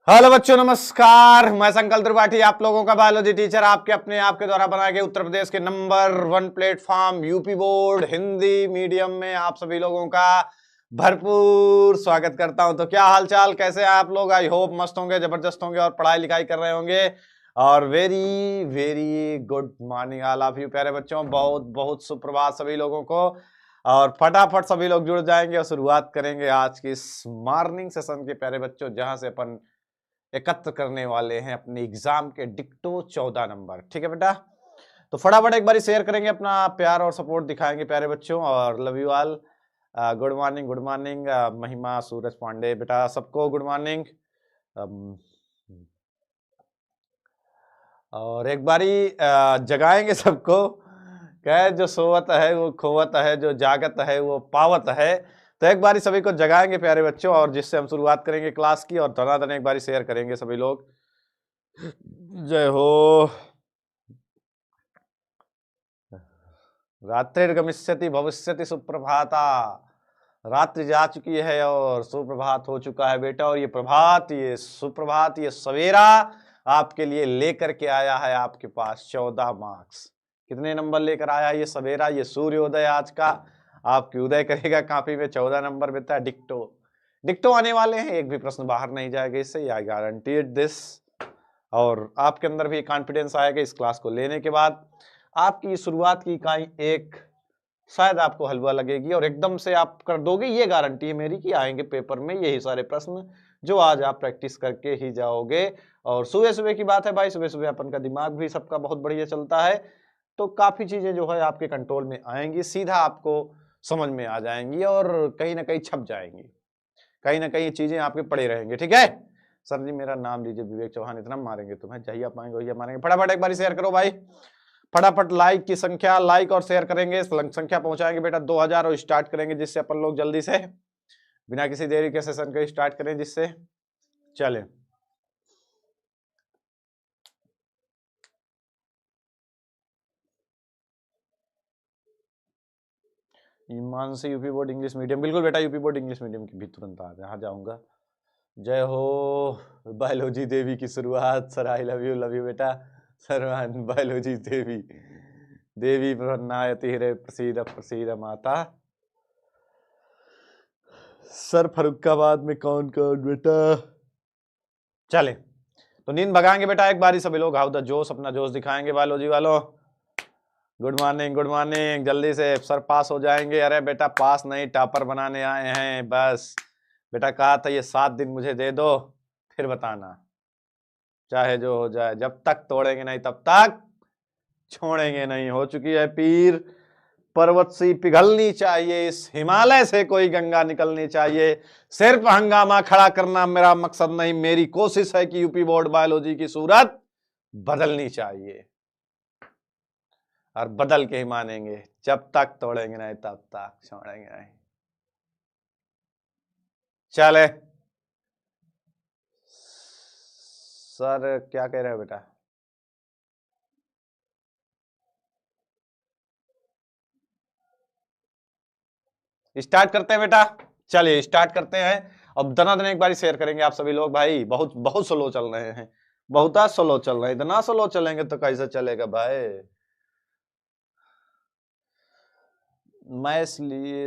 Hello बच्चों, नमस्कार। मैं संकल्प त्रिपाठी, आप लोगों का बायोलॉजी टीचर, आपके अपने आप के द्वारा बनाए गए उत्तर प्रदेश के number 1 platform UP board Hindi medium में आप सभी लोगों का भरपूर स्वागत करता हूं। तो क्या हाल चाल, कैसे हैं आप लोग? आई होप मस्त होंगे, जबरदस्त होंगे और पढ़ाई लिखाई कर रहे होंगे। और very very good morning all of you प्यारे बच्चों। बहुत बहुत सुप्रभात सभी लोगों को। और फटाफट सभी लोग जुड़ जाएंगे और शुरुआत करेंगे आज की इस मॉर्निंग सेशन के प्यारे बच्चों, जहां से अपन एकत्र करने वाले हैं अपने एग्जाम के डिक्टो 14 नंबर। ठीक है बेटा, तो फटाफट एक बार शेयर करेंगे, अपना प्यार और सपोर्ट दिखाएंगे प्यारे बच्चों। और love you all. Good morning, good morning महिमा, सूरज पांडे बेटा, सबको गुड मॉर्निंग। और एक बारी जगाएंगे सबको। कहे जो सोवत है वो खोवत है, जो जागत है वो पावत है। तो एक बारी सभी को जगाएंगे प्यारे बच्चों, और जिससे हम शुरुआत करेंगे क्लास की। और धनाधन एक बारी शेयर करेंगे सभी लोग। जय हो। रात्रिर्गमिष्यति भविष्यति सुप्रभाता। रात्रि जा चुकी है और सुप्रभात हो चुका है बेटा। और ये प्रभात, ये सुप्रभात, ये सवेरा आपके लिए लेकर के आया है आपके पास 14 मार्क्स। कितने नंबर लेकर आया ये सवेरा, ये सूर्योदय आज का आपकी उदय करेगा काफी में 14 नंबर बेटा। डिक्टो डिक्टो आने वाले हैं, एक भी प्रश्न बाहर नहीं जाएगा इससे, आई गारंटीड दिस। और आपके अंदर भी कॉन्फिडेंस आएगा इस क्लास को लेने के बाद। आपकी शुरुआत की इकाई एक शायद आपको हलवा लगेगी और एकदम से आप कर दोगे, ये गारंटी है मेरी कि आएंगे पेपर में यही सारे प्रश्न जो आज आप प्रैक्टिस करके ही जाओगे। और सुबह सुबह की बात है भाई, सुबह सुबह अपन का दिमाग भी सबका बहुत बढ़िया चलता है, तो काफी चीजें जो है आपके कंट्रोल में आएंगी, सीधा आपको समझ में आ जाएंगी और कहीं ना कहीं छप जाएंगी, कहीं ना कहीं चीजें आपके पड़े रहेंगे। ठीक है सर जी, मेरा नाम लीजिए विवेक चौहान, इतना मारेंगे तुम्हें, चाहिए पाएंगे वही मारेंगे। फटाफट एक बार शेयर करो भाई, फटाफट लाइक की संख्या, लाइक और शेयर करेंगे, संख्या पहुंचाएंगे बेटा 2000 और स्टार्ट करेंगे, जिससे अपन लोग जल्दी से बिना किसी देरी के सेशन को स्टार्ट करें, जिससे चले। ईमान से यूपी बोर्ड इंग्लिश मीडियम, बिल्कुल बेटा यूपी बोर्ड इंग्लिश मीडियम की भी तुरंत आ जाऊंगा। जय हो। बायोलॉजी देवी की शुरुआत, सर आई लव यू बेटा। सर्वान बायोलॉजी देवी, देवी प्रन्नायति हृदय प्रसीद प्रसीद माता। सर फरुखाबाद में कौन कौन बेटा? चले तो नींद भगाएंगे बेटा एक बारी सभी लोग। हाउ द जोश, अपना जोश दिखाएंगे बायोलॉजी वालों। गुड मॉर्निंग, गुड मॉर्निंग, जल्दी से सर पास हो जाएंगे। अरे बेटा पास नहीं, टॉपर बनाने आए हैं बस। बेटा कहा था ये 7 दिन मुझे दे दो, फिर बताना, चाहे जो हो जाए, जब तक तोड़ेंगे नहीं तब तक छोड़ेंगे नहीं। हो चुकी है पीर, पर्वत सी पिघलनी चाहिए, इस हिमालय से कोई गंगा निकलनी चाहिए। सिर्फ हंगामा खड़ा करना मेरा मकसद नहीं, मेरी कोशिश है कि यूपी बोर्ड बायोलॉजी की सूरत बदलनी चाहिए, और बदल के ही मानेंगे। जब तक तोड़ेंगे नहीं तब तक छोड़ेंगे नहीं। चले सर, क्या कह रहे हो बेटा? स्टार्ट करते हैं बेटा, चलिए स्टार्ट करते हैं। अब दनादन एक बार शेयर करेंगे आप सभी लोग भाई। बहुत बहुत स्लो चल रहे हैं, बहुत स्लो चल रहे हैं। इतना स्लो चलेंगे तो कैसे चलेगा भाई? मैं इसलिए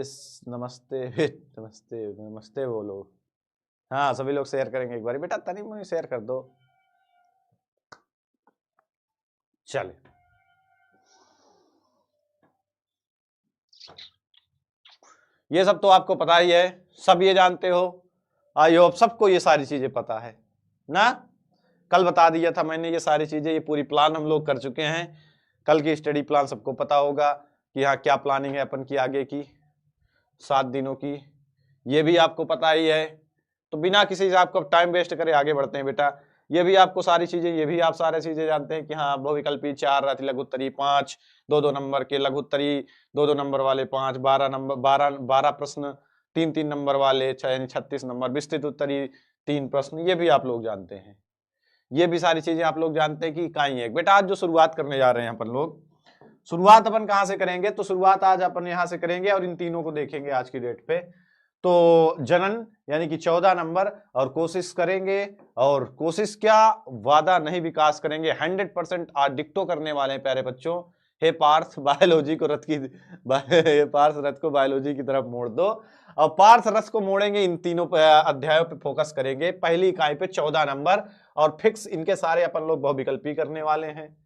नमस्ते नमस्ते नमस्ते बोलो। हाँ सभी लोग शेयर करेंगे एक बार बेटा, तनी मुनी शेयर कर दो। चले ये सब तो आपको पता ही है, सब ये जानते हो। आई होप सबको ये सारी चीजें पता है ना। कल बता दिया था मैंने ये सारी चीजें, ये पूरी प्लान हम लोग कर चुके हैं। कल की स्टडी प्लान सबको पता होगा कि हाँ क्या प्लानिंग है अपन की आगे की 7 दिनों की, ये भी आपको पता ही है। तो बिना किसी हिसाब को टाइम वेस्ट करे आगे बढ़ते हैं बेटा। ये भी आपको सारी चीजें, ये भी आप सारी चीजें जानते हैं कि हाँ बहुविकल्पी 4, अति लघुत्तरी 5, 2-2 नंबर के लघुत्तरी 2-2 नंबर वाले 5, 12 नंबर 12 प्रश्न 3-3 नंबर वाले 6 यानी 36 नंबर, विस्तृत उत्तरी 3 प्रश्न, ये भी आप लोग जानते हैं। ये भी सारी चीजें आप लोग जानते हैं कि इकाई है बेटा। आज जो शुरुआत करने जा रहे हैं अपन लोग, शुरुआत अपन कहाँ से करेंगे? तो शुरुआत आज अपन यहाँ से करेंगे और इन तीनों को देखेंगे आज की डेट पे। तो जनन यानी कि 14 नंबर, और कोशिश करेंगे, और कोशिश क्या, वादा नहीं विकास करेंगे, 100% आज डिक्टो करने वाले हैं प्यारे बच्चों। हे पार्थ बायोलॉजी को रथ की हे पार्थ रथ को बायोलॉजी की तरफ मोड़ दो, और पार्थ रथ को मोड़ेंगे, इन तीनों अध्यायों पे फोकस करेंगे। पहली इकाई पे 14 नंबर, और फिक्स इनके सारे अपन लोग बहुविकल्पी करने वाले हैं।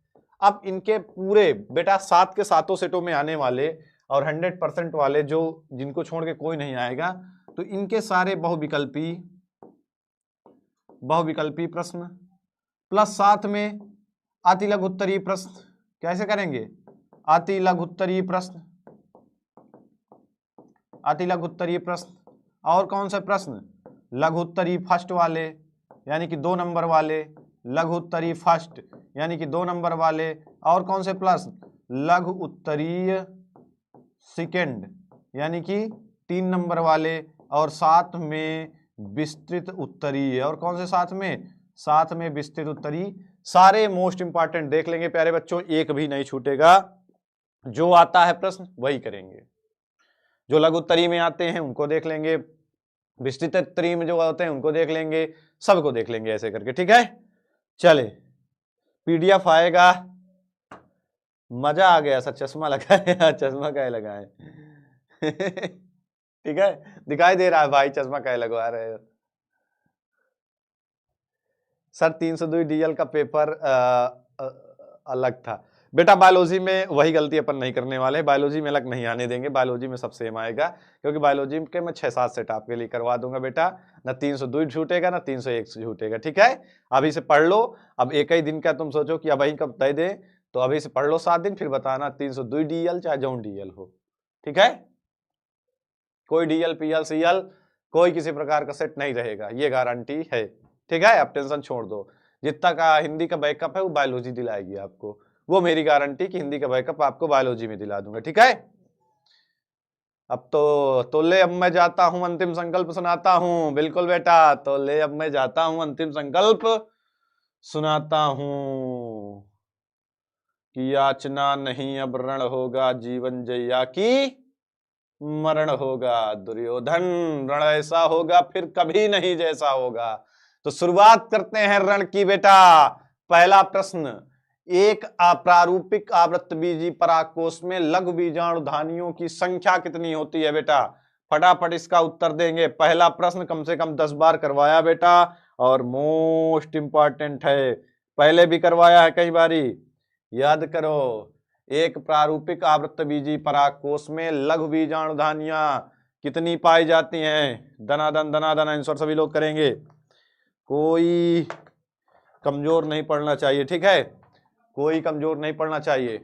अब इनके पूरे बेटा 7 के 7 सेटों में आने वाले और 100% वाले, जो जिनको छोड़ के कोई नहीं आएगा, तो इनके सारे बहुविकल्पी प्रश्न प्लस साथ में अति लघु उत्तरीय प्रश्न। कैसे करेंगे? अति लघु उत्तरीय प्रश्न, अति लघु उत्तरीय प्रश्न। और कौन से प्रश्न? लघु उत्तरीय फर्स्ट वाले यानी कि 2 नंबर वाले, लघु उत्तरीय फर्स्ट यानी कि 2 नंबर वाले। और कौन से प्रश्न? लघु उत्तरीय सेकंड यानी कि 3 नंबर वाले, और साथ में विस्तृत उत्तरीय। और कौन से साथ में? साथ में विस्तृत उत्तरीय। सारे मोस्ट इंपॉर्टेंट देख लेंगे प्यारे बच्चों, एक भी नहीं छूटेगा। जो आता है प्रश्न वही करेंगे, जो लघु उत्तरीय में आते हैं उनको देख लेंगे, विस्तृत उत्तरीय में जो होते हैं उनको देख लेंगे, सबको देख लेंगे ऐसे करके, ठीक है। चले, पीडीएफ आएगा, मजा आ गया। सर चश्मा लगाए चश्मा क्या लगाए ठीक है, दिखाई दे रहा है भाई, चश्मा क्या लगवा रहे हो सर? 302 डीएल का पेपर अलग था बेटा। बायोलॉजी में वही गलती अपन नहीं करने वाले, बायोलॉजी में अलग नहीं आने देंगे, बायोलॉजी में सब सेम आएगा, क्योंकि बायोलॉजी के मैं 6-7 सेट आपके लिए करवा दूंगा बेटा। ना 302 छूटेगा ना 301 छूटेगा, ठीक है। अभी से पढ़ लो, अब एक ही दिन का तुम सोचो कि अब कब दे दे, तो अभी से पढ़ लो 7 दिन, फिर बताना 302 डीएल चाहे जो डीएल हो, ठीक है। कोई डीएल पीएल सीएल कोई किसी प्रकार का सेट नहीं रहेगा, ये गारंटी है, ठीक है। अब टेंशन छोड़ दो, जितना का हिंदी का बैकअप है वो बायोलॉजी दिलाएगी आपको, वो मेरी गारंटी कि हिंदी का बैकअप आपको बायोलॉजी में दिला दूंगा, ठीक है। अब तो ले अब मैं जाता हूं, अंतिम संकल्प सुनाता हूं। बिल्कुल बेटा, तो ले अब मैं जाता हूं, अंतिम संकल्प सुनाता हूं कि याचना नहीं अब रण होगा, जीवन जैया की मरण होगा। दुर्योधन, रण ऐसा होगा फिर कभी नहीं जैसा होगा। तो शुरुआत करते हैं रण की बेटा। पहला प्रश्न, एक अप्रारूपिक आवृत्तबीजी परागकोश में लघु बीजाणुधानियों की संख्या कितनी होती है बेटा? फटाफट इसका उत्तर देंगे। पहला प्रश्न कम से कम 10 बार करवाया बेटा, और मोस्ट इंपॉर्टेंट है, पहले भी करवाया है कई बारी, याद करो। एक प्रारूपिक आवृत्तबीजी परागकोश में लघु बीजाणुधानियां कितनी पाई जाती हैं? दनादन आंसर सभी लोग करेंगे, कोई कमजोर नहीं पड़ना चाहिए, ठीक है, कोई कमजोर नहीं पड़ना चाहिए।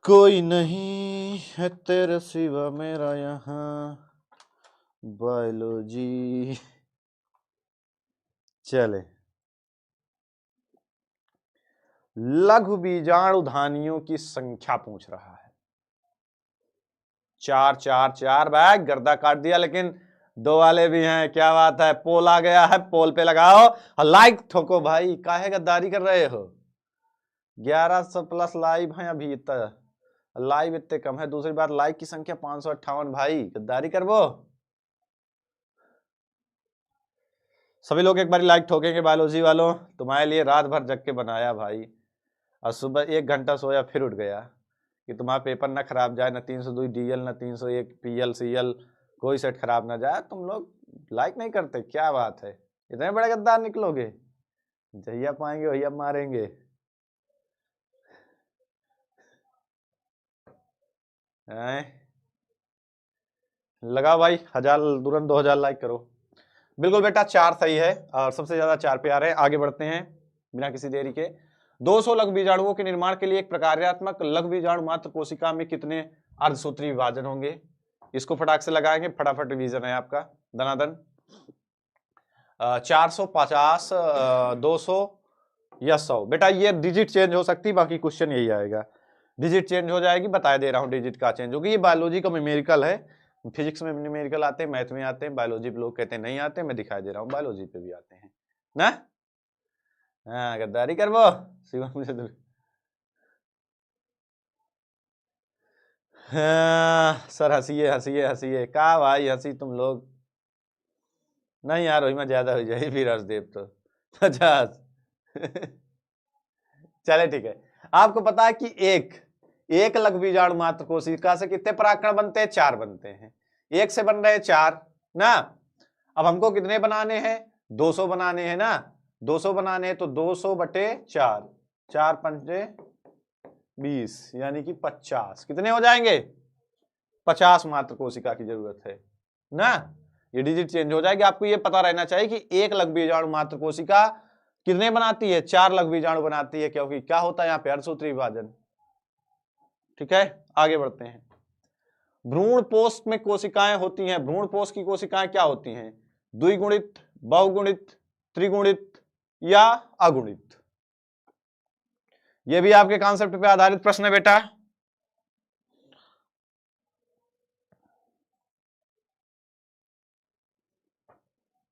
कोई नहीं है तेरे सिवा मेरा यहाँ बायोलॉजी। चले, लघु बीजाणुधानियों की संख्या पूछ रहा है। 4 4 4 भाई, गर्दा काट दिया, लेकिन 2 वाले भी हैं, क्या बात है। पोल आ गया है, पोल पे लगाओ और लाइक ठोको भाई, काहे गद्दारी कर रहे हो? 1100 प्लस लाइव हैं अभी, इतना लाइव इतने कम है। दूसरी बात, लाइक की संख्या 558 भाई, गद्दारी कर वो। सभी लोग एक बार लाइक ठोकेंगे बायोलॉजी वालों, तुम्हारे लिए रात भर जग के बनाया भाई, और सुबह 1 घंटा सोया फिर उठ गया कि तुम्हारा पेपर ना खराब जाए, ना 302 डीएल ना 301 पीएल सीएल कोई सेट खराब ना जाए। तुम लोग लाइक नहीं करते, क्या बात है, इतने बड़े गद्दार निकलोगे? जहिया पाएंगे वहिया मारेंगे। लगाओ भाई, 1000 तुरंत 2000 लाइक करो। बिल्कुल बेटा, 4 सही है, और सबसे ज्यादा 4 पे आ रहे हैं। आगे बढ़ते हैं बिना किसी देरी के। 200 लघु बीजाणुओं के निर्माण के लिए एक प्रकार्यात्मक लघु बीजाणु मात्र कोशिका में कितने अर्धसूत्री विभाजन होंगे? इसको फटाक से लगाएंगे, फटाफट रिवीजन है आपका दनादन। 450, 200 या 100। बेटा ये डिजिट चेंज हो सकती, बाकी क्वेश्चन यही आएगा, डिजिट चेंज हो जाएगी, बता दे रहा हूँ डिजिट का चेंज होगी। ये बायोलॉजी का न्यूमेरिकल है, फिजिक्स में न्यूमेरिकल आते हैं, मैथ में आते हैं, बायोलॉजी पे लोग कहते हैं नहीं आते, मैं दिखाई दे रहा हूँ बायोलॉजी पे भी आते हैं ना। हाँ, गद्दारी कर वो शिवम मुझे हाँ, सर हंसिए हंसिए हंसिए, का भाई हंसी तुम लोग। नहीं यार वही में ज्यादा हो जाए फिर हर्षदेव तो 50। चले ठीक है। आपको पता है कि एक एक लघु बीजाणु मात्र कोशिका से कितने परागकण बनते हैं? 4 बनते हैं। एक से बन रहे 4 ना। अब हमको कितने बनाने हैं? 200 बनाने हैं ना। 200 बनाने हैं तो 200 बटे 4, 4 पंचे 20 यानी कि 50 कितने हो जाएंगे? 50 मात्र कोशिका की जरूरत है ना। ये डिजिट चेंज हो जाएगी। आपको ये पता रहना चाहिए कि एक लघु बीजाणु मात्र कोशिका कितने बनाती है? 4 लघु बीजाणु बनाती है, क्योंकि क्या होता है यहाँ पे? अर्धसूत्री विभाजन। ठीक है, आगे बढ़ते हैं। भ्रूण पोष में कोशिकाएं होती हैं। भ्रूण पोष की कोशिकाएं क्या होती हैं? द्विगुणित, बहुगुणित, त्रिगुणित या अगुणित? ये भी आपके कॉन्सेप्ट पे आधारित प्रश्न है बेटा।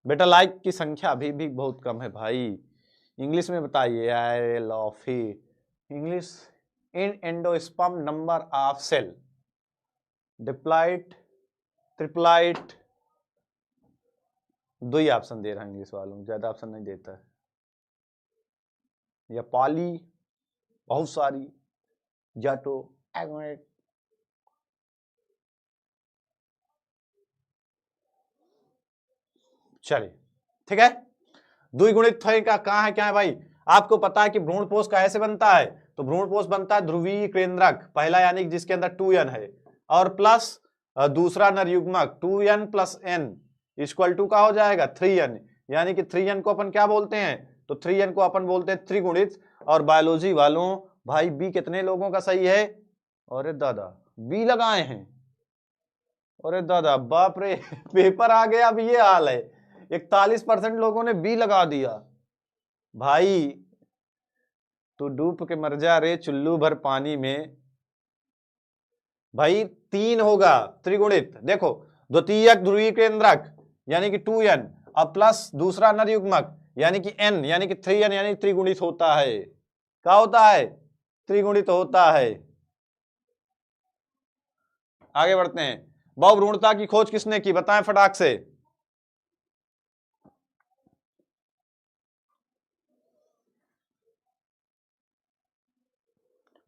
बेटा लाइक की संख्या अभी भी बहुत कम है भाई। इंग्लिश में बताइए। I love English. In endosperm number of cell, diploid, triploid. दो ही ऑप्शन दे रहा है इंग्लिश वालों, ज्यादा ऑप्शन नहीं देता है। या पॉली, बहुत सारी, जाटो, एगोनेट। चलिए ठीक है। द्विगुणित का कहाँ है, क्या है भाई? आपको पता है कि भ्रूणपोष कैसे बनता है? तो भ्रूणपोष बनता है ध्रुवीय केंद्रक पहला, यानी कि जिसके अंदर 2n है, और प्लस दूसरा नर युग्मक 2n plus n equal to का हो जाएगा 3n, यानी कि 3n को अपन क्या बोलते हैं? तो 3n को अपन बोलते हैं त्रिगुणित। और बायोलॉजी वालों भाई बी कितने लोगों का सही है? अरे दादा बी लगाए हैं। अरे दादा बाप रे पेपर आ गया। अब ये हाल है, 41% लोगों ने बी लगा दिया। भाई तू डूब के मर जा रे चुल्लू भर पानी में। भाई 3 होगा त्रिगुणित। देखो द्वितीयक ध्रुवीय केंद्रक यानी कि 2n, और प्लस दूसरा नर युग्मक यानी कि n, यानी कि 3n, यानी त्रिगुणित होता है। क्या होता है? त्रिगुणित होता है। आगे बढ़ते हैं। बहुभ्रूणता की खोज किसने की? बताएं फटाक से।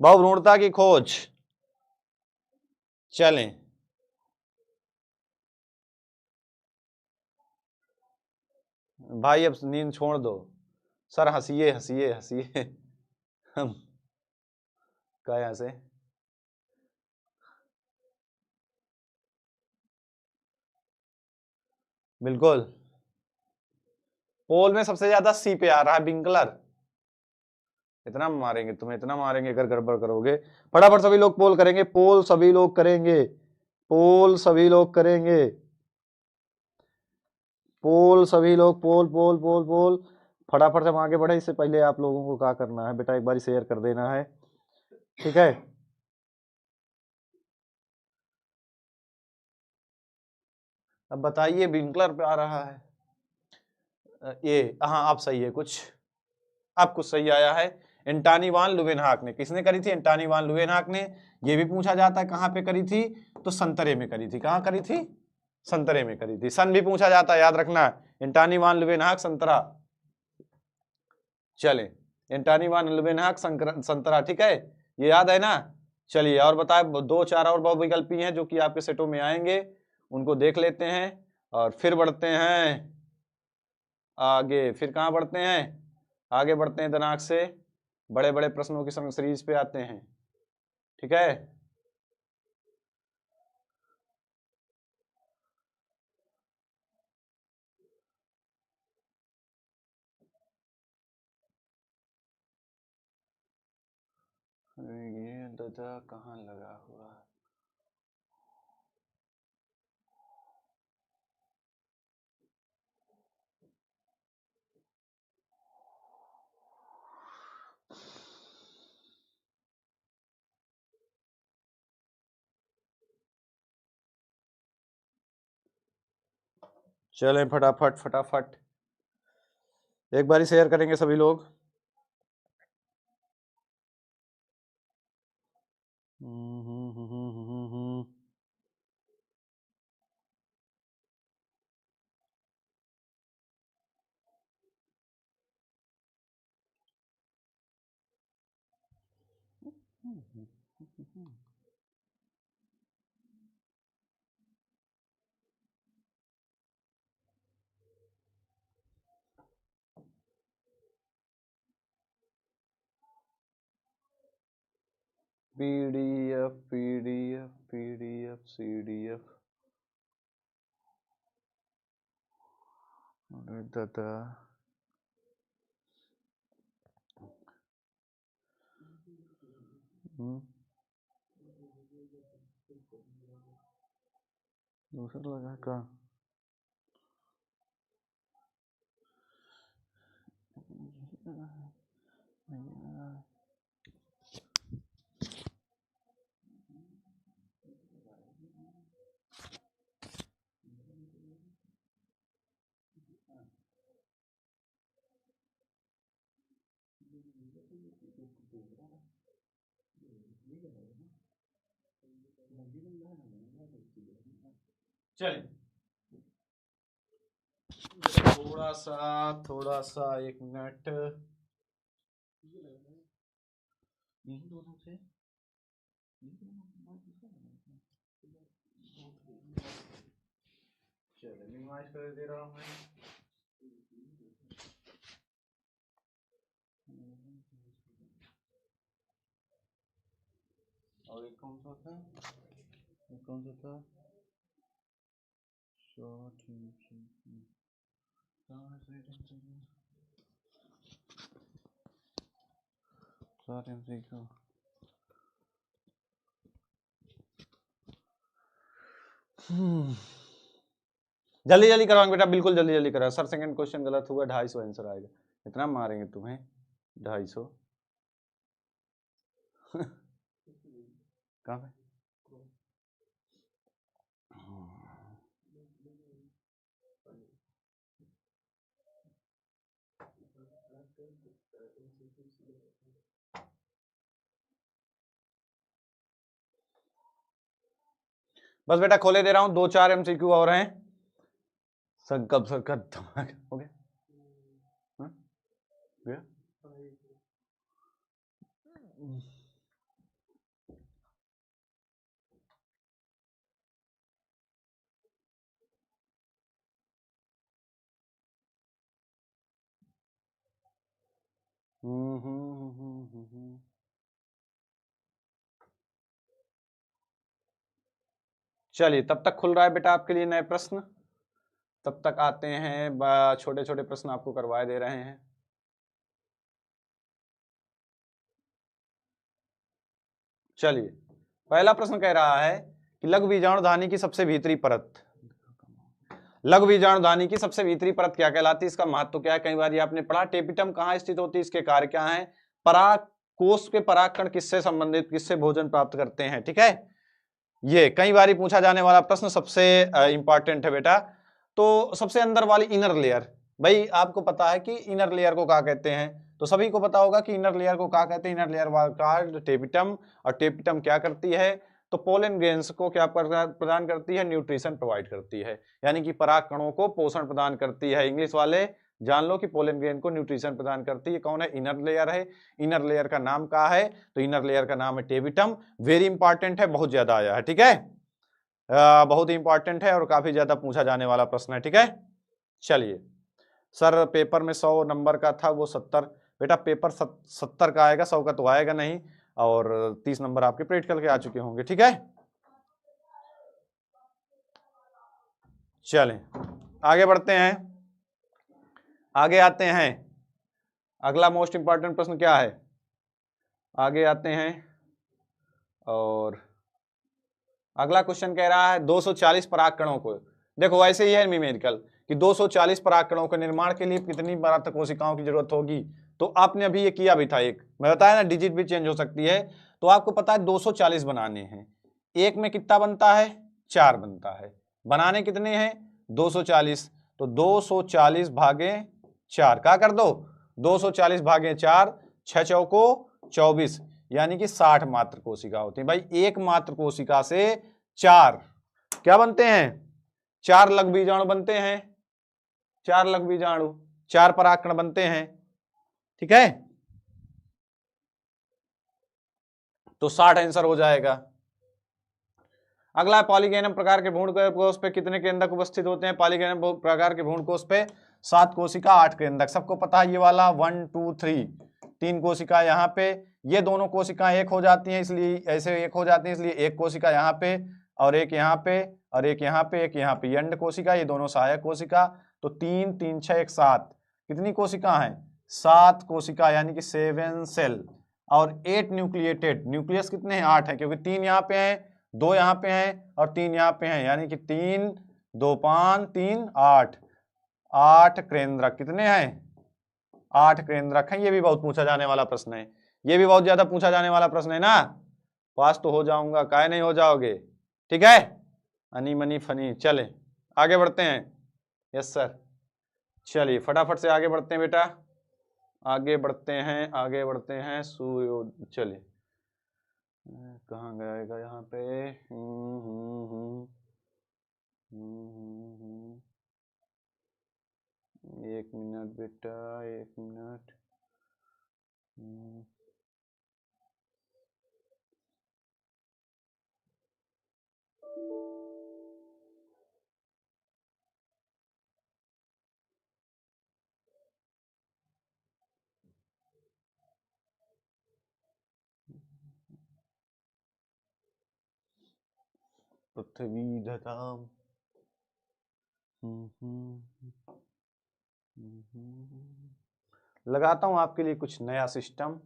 बहुभ्रूणता की खोज चलें। भाई अब नींद छोड़ दो। सर हंसिए हंसिए हंसिए हम क्या यहां से? बिल्कुल। पोल में सबसे ज्यादा सी पे आ रहा है, विंकलर। इतना मारेंगे तुम्हें, इतना मारेंगे अगर गड़बड़ करोगे। फटाफट सभी लोग पोल करेंगे। पोल सभी लोग करेंगे। पोल सभी लोग करेंगे। पोल सभी लोग, पोल पोल पोल पोल। फटाफट से हम आगे बढ़े, इससे पहले आप लोगों को क्या करना है बेटा? एक बार शेयर कर देना है, ठीक है? अब बताइए, विंकलर पे आ रहा है ये। हाँ आप सही है कुछ, अब कुछ सही आया है। एंटनी वान लुवेनहाक ने, किसने करी थी? एंटनी वान लुवेनहाक ने। ये भी पूछा जाता है कहाँ पे करी थी? तो संतरे में करी थी। कहाँ करी थी? संतरे में करी थी। सन भी पूछा जाता है, याद रखना। एंटनी वान लुवेनहाक संतरा। चले, एंटनी वान लुवेनहाक संतरा, ठीक है, ये याद है ना। चलिए और बताए, दो चार और बहुविकल्पी हैं जो कि आपके सेटों में आएंगे, उनको देख लेते हैं और फिर बढ़ते हैं आगे। फिर कहाँ बढ़ते हैं? आगे बढ़ते हैं दिनांक से बड़े बड़े प्रश्नों की सीरीज पे आते हैं, ठीक है। ये दादा कहाँ लगा हुआ? चलें फटाफट फटाफट, एक बार शेयर करेंगे सभी लोग। PDF PDF PDF CDF दादा दूसरा लगा का चलिए थोड़ा सा 1 मिनट दोनों से चलिए मिनिमाइज कर दे रहा हूँ मैं। और एक कौन सा था, एक कौन सा था, शॉर्ट MCQ जल्दी जल्दी करवाएंगे बेटा, बिल्कुल जल्दी जल्दी करा। सर सेकंड क्वेश्चन गलत हुआ, 250 आंसर आएगा। इतना मारेंगे तुम्हें 250 कहाँ पे? बस बेटा खोले दे रहा हूं, 2-4 MCQ और हैं। सर कब सर का दिमाग हो गया? गया? चलिए तब तक खुल रहा है बेटा आपके लिए नए प्रश्न, तब तक आते हैं, छोटे छोटे प्रश्न आपको करवाए दे रहे हैं। चलिए पहला प्रश्न कह रहा है कि लघु बीजाणुधानी की सबसे भीतरी परत, लघु बीजाणुधानी की सबसे भीतरी परत क्या कहलाती है, इसका महत्व क्या है? कई बार ये आपने पढ़ा। टेपिटम कहाँ स्थित होती है, इसके कार्य क्या है? परागकोश के परागकण किससे संबंधित, किससे भोजन प्राप्त करते हैं, ठीक है। ये कई बार पूछा जाने वाला प्रश्न, सबसे इंपॉर्टेंट है बेटा। तो सबसे अंदर वाली इनर लेयर, भाई आपको पता है कि इनर लेयर को क्या कहते हैं, तो सभी को पता होगा कि इनर लेयर को क्या कहते हैं। इनर लेयर वाला टेपिटम, और टेपिटम क्या करती है, तो पोलन ग्रेन्स को क्या प्रदान करती है, न्यूट्रिशन प्रोवाइड करती है, यानी कि पराग कणों को पोषण प्रदान करती है। इंग्लिश वाले जान लो कि पोलन ग्रेन को न्यूट्रिशन प्रदान करती है। कौन है? इनर लेयर है। इनर लेयर का नाम क्या है, तो इनर लेयर का नाम है टेबिटम। वेरी इंपॉर्टेंट है, बहुत ज्यादा आया है, ठीक है, बहुत इंपॉर्टेंट है और काफी ज्यादा पूछा जाने वाला प्रश्न है, ठीक है। चलिए सर पेपर में 100 नंबर का था, वो 70 बेटा, पेपर 70 का आएगा, 100 का तो आएगा नहीं, और 30 नंबर आपके प्रैक्टिकल के आ चुके होंगे, ठीक है। चलें आगे बढ़ते हैं, आगे आते हैं। अगला मोस्ट इंपॉर्टेंट प्रश्न क्या है, आगे आते हैं, और अगला क्वेश्चन कह रहा है 240 परागकणों को, देखो ऐसे ही है न्यूमेरिकल कि 240 परागकणों के निर्माण के लिए कितनी पराग कोशिकाओं की जरूरत होगी। तो आपने अभी ये किया भी था, एक मैं बताया ना, डिजिट भी चेंज हो सकती है। तो आपको पता है 240 बनाने हैं, एक में कितना बनता है, 4 बनता है। बनाने कितने हैं, 240, तो 240 भागे 4 क्या कर दो, 240 भागे 4, 6 चौको 24, यानी कि 60 मात्र कोशिका होती है। भाई एक मात्र कोशिका से 4 क्या बनते हैं, 4 लघु बीजाणु बनते हैं, 4 लघु बीजाणु, 4 परागकण बनते हैं, ठीक है। तो 60 आंसर हो जाएगा। अगला पॉलीगेनम प्रकार के भ्रूणकोश पे कितने केंद्रक उपस्थित होते हैं? पॉलीगेनम प्रकार के भ्रूणकोश पे 7 कोशिका 8 केंद्रक, सबको पता है ये वाला 1 2 3, 3 कोशिका यहाँ पे, ये दोनों कोशिकाएं एक हो जाती हैं, इसलिए ऐसे एक हो जाती हैं, इसलिए एक कोशिका यहाँ पे और एक यहाँ पे और एक यहाँ पे, एक यहाँ पे, ये अंड कोशिका, ये दोनों सहायक कोशिका। तो 3 3 6 1 7, कितनी कोशिका हैं? 7 कोशिका, यानी कि 7 सेल। और 8 न्यूक्लिएटेड, न्यूक्लियस कितने हैं? 8 है, क्योंकि 3 यहाँ पे हैं, 2 यहाँ पे हैं और 3 यहाँ पे हैं, यानी कि 3 2 5 3 8, 8 केंद्रक कितने हैं? 8 केंद्रक हैं। ये भी बहुत पूछा जाने वाला प्रश्न है, ये भी बहुत ज्यादा पूछा जाने वाला प्रश्न है ना। पास तो हो जाऊंगा, काहे नहीं हो जाओगे? ठीक है, अनी मनी फनी। चले आगे बढ़ते हैं। यस सर, चलिए फटाफट से आगे बढ़ते हैं बेटा, आगे बढ़ते हैं, आगे बढ़ते हैं। सूर्य, चलिए कहाँ गएगा यहाँ पे? 1 मिनट बेटा, 1 मिनट। पृथ्वी धताम, लगाता हूं आपके लिए कुछ नया सिस्टम।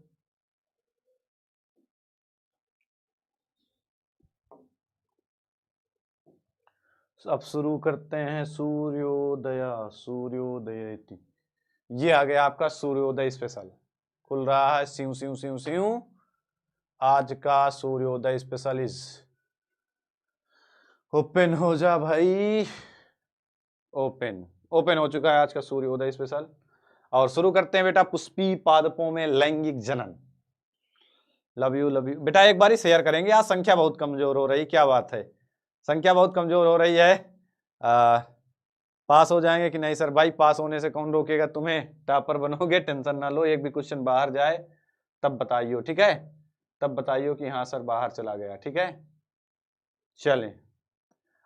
अब शुरू करते हैं। सूर्योदय, सूर्योदय, ये आ गया आपका सूर्योदय स्पेशल, खुल रहा है। सिंह सिंह सिंह सिंह, आज का सूर्योदय स्पेशल इज ओपन हो जा भाई, ओपन ओपन हो चुका है आज का सूर्योदय स्पेशल। और शुरू करते हैं बेटा। पुष्पी पादपों में लैंगिक जनन। लव यू बेटा, एक बार ही शेयर करेंगे। आज संख्या बहुत कमजोर हो रही, क्या बात है, संख्या बहुत कमजोर हो रही है। पास हो जाएंगे कि नहीं सर? भाई पास होने से कौन रोकेगा तुम्हें, टॉपर बनोगे, टेंशन ना लो। एक भी क्वेश्चन बाहर जाए तब बताइयो, ठीक है? तब बताइयो कि हाँ सर बाहर चला गया, ठीक है? चलें,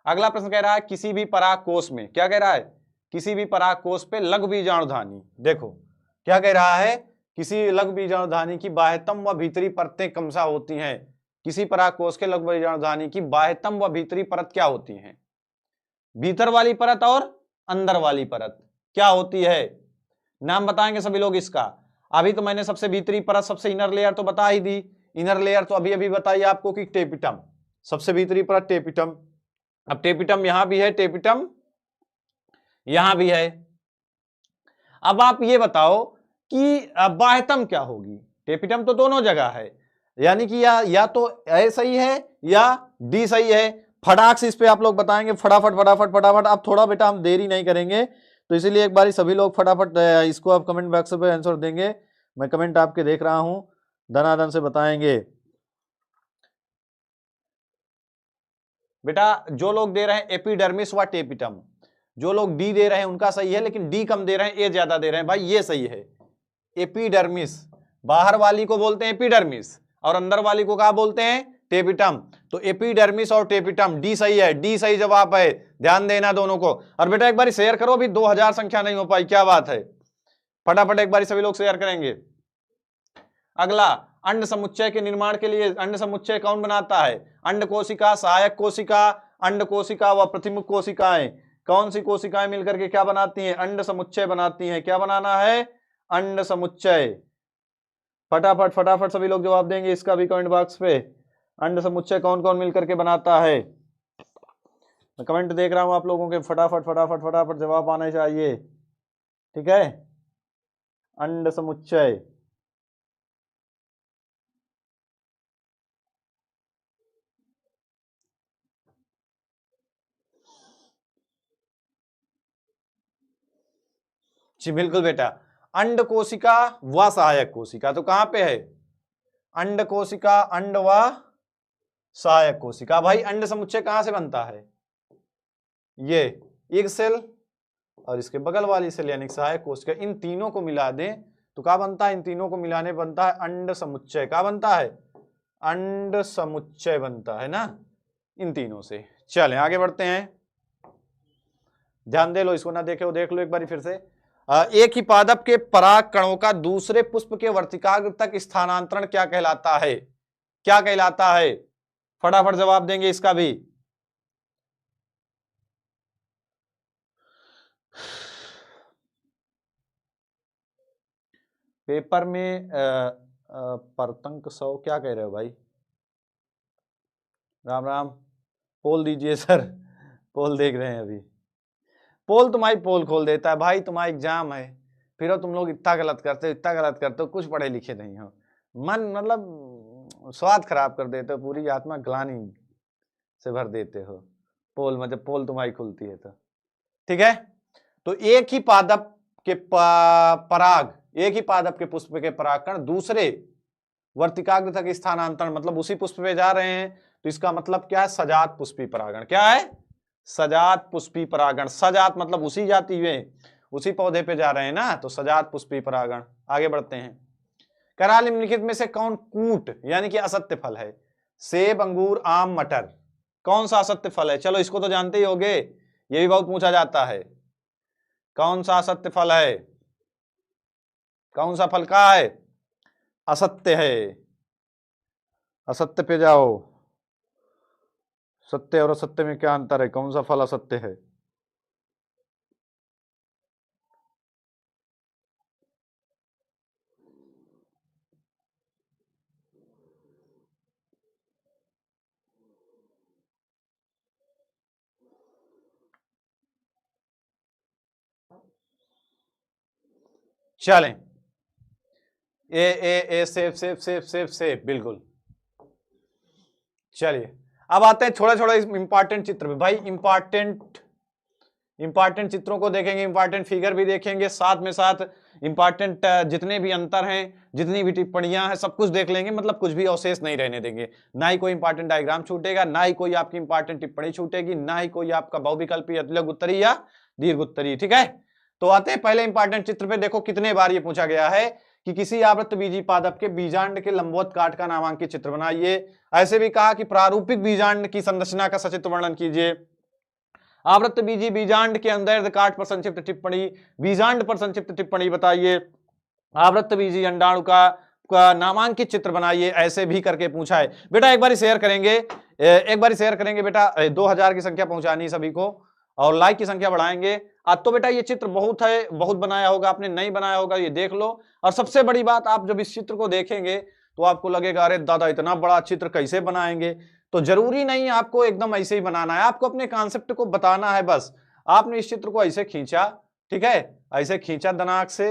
अगला प्रश्न कह रहा है किसी भी परागकोश में, क्या कह रहा है? किसी भी परागकोश पे लघु बीजाणुधानी, देखो क्या कह रहा है, किसी लघु बीजाणुधानी की बाह्यतम व भीतरी परतें कमसा होती हैं। किसी परागकोश के लघु बीजाणुधानी की बाह्यतम व भीतरी परत क्या होती हैं? भीतर वाली परत और अंदर वाली परत क्या होती है? नाम बताएंगे सभी लोग इसका। अभी तो मैंने सबसे भीतरी परत, सबसे इनर लेयर तो बता ही दी। इनर लेयर तो अभी अभी बताइए आपको कि टेपिटम, सबसे भीतरी परत टेपिटम। अब टेपिटम यहां भी है, टेपिटम यहां भी है। अब आप ये बताओ कि बाह्यतम क्या होगी? टेपिटम तो दोनों जगह है, यानी कि या तो ए सही है या डी सही है। फटाक से इस पे आप लोग बताएंगे, फटाफट फटाफट फटाफट। आप थोड़ा बेटा हम देरी नहीं करेंगे, तो इसीलिए एक बार सभी लोग फटाफट इसको आप कमेंट बॉक्स पे आंसर देंगे। मैं कमेंट आपके देख रहा हूं, धनाधन से बताएंगे बेटा। जो लोग दे रहे हैं एपिडर्मिस व टेपिटम, जो लोग डी दे रहे हैं उनका सही है, लेकिन डी कम दे रहे हैं, ए ज्यादा दे रहे हैं। भाई ये सही है, एपिडर्मिस। बाहर वाली को बोलते हैं एपिडर्मिस और अंदर वाली को क्या बोलते हैं? टेपिटम। तो एपिडर्मिस और टेपिटम, डी सही है, डी सही जवाब है। ध्यान देना दोनों को। और बेटा एक बार शेयर करो, अभी 2000 संख्या नहीं हो पाई, क्या बात है? फटाफट एक बार सभी लोग शेयर करेंगे। अगला, अंड समुच्चय के निर्माण के लिए अंड समुच्चय कौन बनाता है? अंड कोशिका, सहायक कोशिका, अंड कोशिका व प्रतिमुख कोशिकाएं। कौन सी कोशिकाएं मिलकर के क्या बनाती हैं? अंड समुच्चय बनाती हैं। क्या बनाना है? अंड समुच्चय। फटाफट फटाफट सभी लोग जवाब देंगे इसका भी कमेंट बॉक्स पे। अंड समुच्चय कौन कौन मिलकर के बनाता है? मैं कमेंट देख रहा हूं आप लोगों के, फटाफट फटाफट फटाफट जवाब आने चाहिए, ठीक है? अंड समुच्चय, जी बिल्कुल बेटा। अंड कोशिका व सहायक कोशिका, तो कहां पे है? अंड कोशिका, अंड व सहायक कोशिका। भाई अंड समुच्चय कहां से बनता है? ये एक सेल और इसके बगल वाली सेल यानी सहायक कोशिका, इन तीनों को मिला दें तो क्या बनता है? इन तीनों को मिलाने बनता है अंड समुच्चय। क्या बनता है? अंड समुच्चय बनता है ना इन तीनों से। चलें आगे बढ़ते हैं, ध्यान दे लो, इसको ना देखे हो देख लो एक बार फिर से। एक ही पादप के पराग कणों का दूसरे पुष्प के वर्तिकाग्र तक स्थानांतरण क्या कहलाता है? क्या कहलाता है? फटाफट जवाब देंगे इसका भी। पेपर में परतंक 100 क्या कह रहे हो भाई? राम राम, पोल दीजिए सर, पोल देख रहे हैं अभी। पोल तुम्हारी पोल खोल देता है भाई, तुम्हारा एग्जाम है, फिर तुम लोग इतना गलत करते हो, इतना गलत करते हो, कुछ पढ़े लिखे नहीं हो, मन मतलब स्वाद खराब कर देते हो, पूरी आत्मा ग्लानि से भर देते हो। पोल मतलब पोल तुम्हारी खुलती है तो ठीक है। तो एक ही पादप के पराग, एक ही पादप के पुष्प के परागकण दूसरे वर्तिकाग्र तक स्थानांतरण मतलब उसी पुष्प पे जा रहे हैं, तो इसका मतलब क्या है? सजात पुष्पी परागण। क्या है? सजात पुष्पी परागण। सजात मतलब उसी जाति में, उसी पौधे पे जा रहे हैं ना, तो सजात पुष्पी परागण। आगे बढ़ते हैं, करा निम्नलिखित में से कौन कूट यानी कि असत्य फल है? सेब, अंगूर, आम, मटर, कौन सा असत्य फल है? चलो इसको तो जानते ही होगे, ये भी बहुत पूछा जाता है। कौन सा असत्य फल है? कौन सा फल का है? असत्य है। असत्य पे जाओ, सत्य और असत्य में क्या अंतर है? कौन सा फल असत्य है? चलें, a safe safe safe safe safe बिल्कुल। चलिए अब आते हैं थोड़ा थोड़ा इंपॉर्टेंट चित्र पे भाई, इंपॉर्टेंट चित्रों को देखेंगे, इंपॉर्टेंट फिगर भी देखेंगे, साथ में साथ इंपॉर्टेंट जितने भी अंतर हैं, जितनी भी टिप्पणियां हैं, सब कुछ देख लेंगे, मतलब कुछ भी अवशेष नहीं रहने देंगे। ना ही कोई इंपॉर्टेंट डायग्राम छूटेगा, ना ही कोई आपकी इंपॉर्टेंट टिप्पणी छूटेगी, ना ही कोई आपका बहुविकल्पी लघु उत्तरी या दीर्घ उत्तरी। ठीक है, तो आते हैं पहले इंपॉर्टेंट चित्र पे। देखो कितने बार ये पूछा गया है कि किसी आवृत्त बीजी पादप के बीजांड के लंबवत काट का नामांकित चित्र बनाइए। ऐसे भी कहा कि प्रारूपिक बीजांड की संरचना का सचित्र वर्णन कीजिए। आवृत्त बीजी बीजांड के अंदर काट पर संक्षिप्त टिप्पणी, बीजांड पर संक्षिप्त टिप्पणी बताइए, आवृत्त बीजी अंडाणु का नामांकित चित्र बनाइए। ऐसे भी करके पूछा है बेटा। एक बार शेयर करेंगे, एक बार शेयर करेंगे बेटा, 2000 की संख्या पहुंचानी सभी को, और लाइक की संख्या बढ़ाएंगे। आज तो बेटा ये चित्र बहुत है, बहुत बनाया होगा आपने, नहीं बनाया होगा ये देख लो। और सबसे बड़ी बात, आप जब इस चित्र को देखेंगे तो आपको लगेगा अरे दादा इतना बड़ा चित्र कैसे बनाएंगे। तो जरूरी नहीं आपको एकदम ऐसे ही बनाना है, आपको अपने कॉन्सेप्ट को बताना है बस। आपने इस चित्र को ऐसे खींचा, ठीक है, ऐसे खींचा दिनाक से,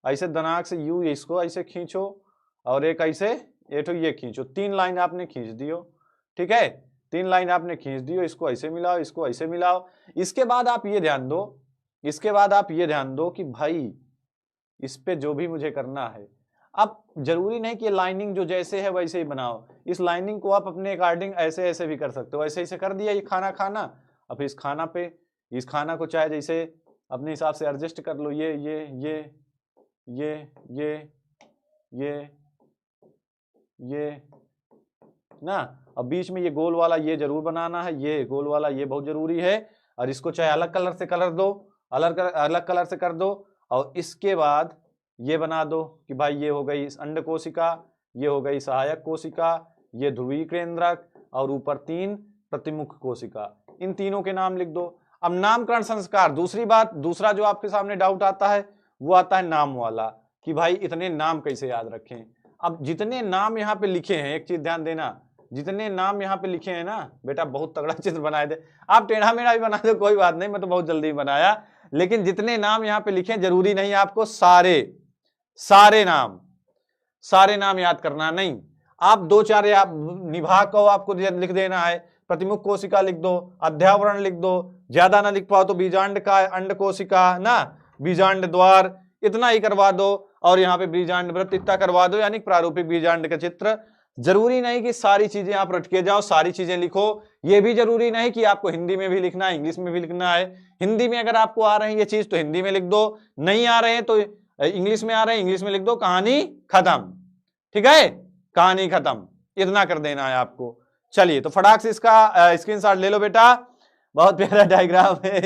ऐसे दिनाक से यू इसको ऐसे खींचो, और एक ऐसे ये खींचो, 3 लाइन आपने खींच दियो। ठीक है, 3 लाइन आपने खींच दियो, इसको ऐसे मिलाओ, इसको ऐसे मिलाओ। इसके बाद आप ये ध्यान दो, इसके बाद आप ये ध्यान दो कि भाई इस पे जो भी मुझे करना है, अब जरूरी नहीं कि लाइनिंग जो जैसे है वैसे ही बनाओ, इस लाइनिंग को आप अपने अकॉर्डिंग ऐसे ऐसे भी कर सकते हो। ऐसे ऐसे कर दिया ये खाना, अब इस खाना पे, इस खाना को चाहे जैसे अपने हिसाब से एडजस्ट कर लो, ये ना। अब बीच में ये गोल वाला ये जरूर बनाना है, ये गोल वाला ये बहुत जरूरी है। और इसको चाहे अलग कलर से कलर दो, अलग कलर से कर दो, और इसके बाद ये बना दो कि भाई ये हो गई अंड कोशिका, ये हो गई सहायक कोशिका, ये ध्रुवीय केंद्रक, और ऊपर 3 प्रतिमुख कोशिका। इन तीनों के नाम लिख दो। अब नामकरण संस्कार, दूसरी बात, दूसरा जो आपके सामने डाउट आता है वो आता है नाम वाला, कि भाई इतने नाम कैसे याद रखें। अब जितने नाम यहाँ पे लिखे हैं, एक चीज ध्यान देना, जितने नाम यहाँ पे लिखे हैं ना बेटा, बहुत तगड़ा चित्र बनाए थे। आप टेढ़ा मेढ़ा भी बना दो कोई बात नहीं, मैं तो बहुत जल्दी बनाया, लेकिन जितने नाम यहाँ पे लिखे जरूरी नहीं आपको सारे नाम याद करना नहीं। आप 2-4 निभाग को आपको लिख देना है, प्रतिमुख कोशिका लिख दो, अध्यावरण लिख दो, ज्यादा ना लिख पाओ तो बीजांड का अंड कोशिका ना, बीजांड द्वार, इतना ही करवा दो, और यहाँ पे बीजांड वृत्त इतना करवा दो, यानी प्रारूपिक बीजांड का चित्र। जरूरी नहीं कि सारी चीजें आप रट के जाओ, सारी चीजें लिखो। ये भी जरूरी नहीं कि आपको हिंदी में भी लिखना है, इंग्लिश में भी लिखना है। हिंदी में अगर आपको आ रहे हैं ये चीज तो हिंदी में लिख दो, नहीं आ रहे हैं तो इंग्लिश में आ रहे हैं, इंग्लिश में लिख दो, कहानी खत्म। ठीक है, कहानी खत्म। इतना कर देना है आपको। चलिए तो फटाक से इसका स्क्रीनशॉट ले लो बेटा, बहुत प्यारा डायग्राम है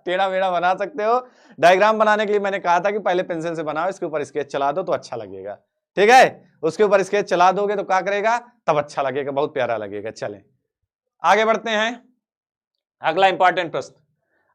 टेढ़ा मेढ़ा बना सकते हो। डायग्राम बनाने के लिए मैंने कहा था कि पहले पेंसिल से बनाओ, इसके ऊपर स्केच चला दो तो अच्छा लगेगा, ठीक है। उसके ऊपर स्केच चला दोगे तो क्या करेगा, तब अच्छा लगेगा, बहुत प्यारा लगेगा। चलें आगे बढ़ते हैं। अगला इंपॉर्टेंट प्रश्न,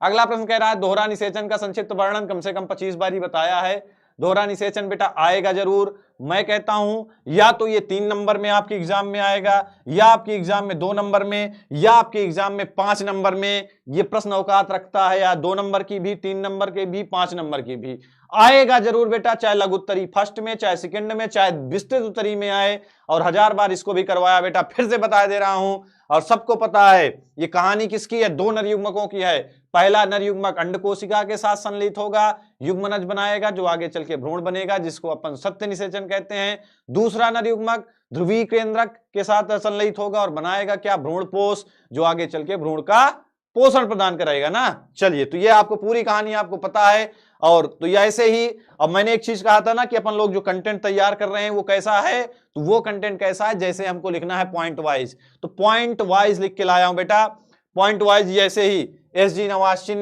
अगला प्रश्न कह रहा है दोहरा निषेचन का संक्षिप्त वर्णन कम से कम 25 बार ही बताया है। दोहरा निषेचन बेटा आएगा जरूर, मैं कहता हूं या तो ये 3 नंबर में आपके एग्जाम में आएगा, या आपके एग्जाम में 2 नंबर में, या आपके एग्जाम में 5 नंबर में। ये प्रश्न औकात रखता है या 2 नंबर की भी, 3 नंबर के भी, 5 नंबर की भी। आएगा जरूर बेटा, चाहे लघु उत्तरी फर्स्ट में, चाहे सेकंड में, चाहे विस्तृत उत्तरी में आए। और 1000 बार इसको भी करवाया बेटा, फिर से बता दे रहा हूं, और सबको पता है ये कहानी किसकी है, 2 नरयुग्मकों की है। पहला नरयुग्मक अंडकोशिका के साथ संलित होगा, युग्मनज बनाएगा जो आगे चल के भ्रूण बनेगा, जिसको अपन सत्य निषेचन कहते हैं। दूसरा नरयुग्मक ध्रुवीय केंद्रक के साथ संलित होगा और बनाएगा क्या, भ्रूणपोष, जो आगे चल के भ्रूण का पोषण प्रदान कराएगा ना। चलिए तो ये आपको पूरी कहानी आपको पता है। और तो ये ऐसे ही, अब मैंने एक चीज कहा था ना कि अपन लोग जो कंटेंट तैयार कर रहे हैं वो कैसा है, तो वो कंटेंट कैसा है, जैसे हमको लिखना है पॉइंट वाइज, तो पॉइंट वाइज लिख के लाया हूं बेटा। पॉइंट वाइज जैसे ही एसजी नवास्टिन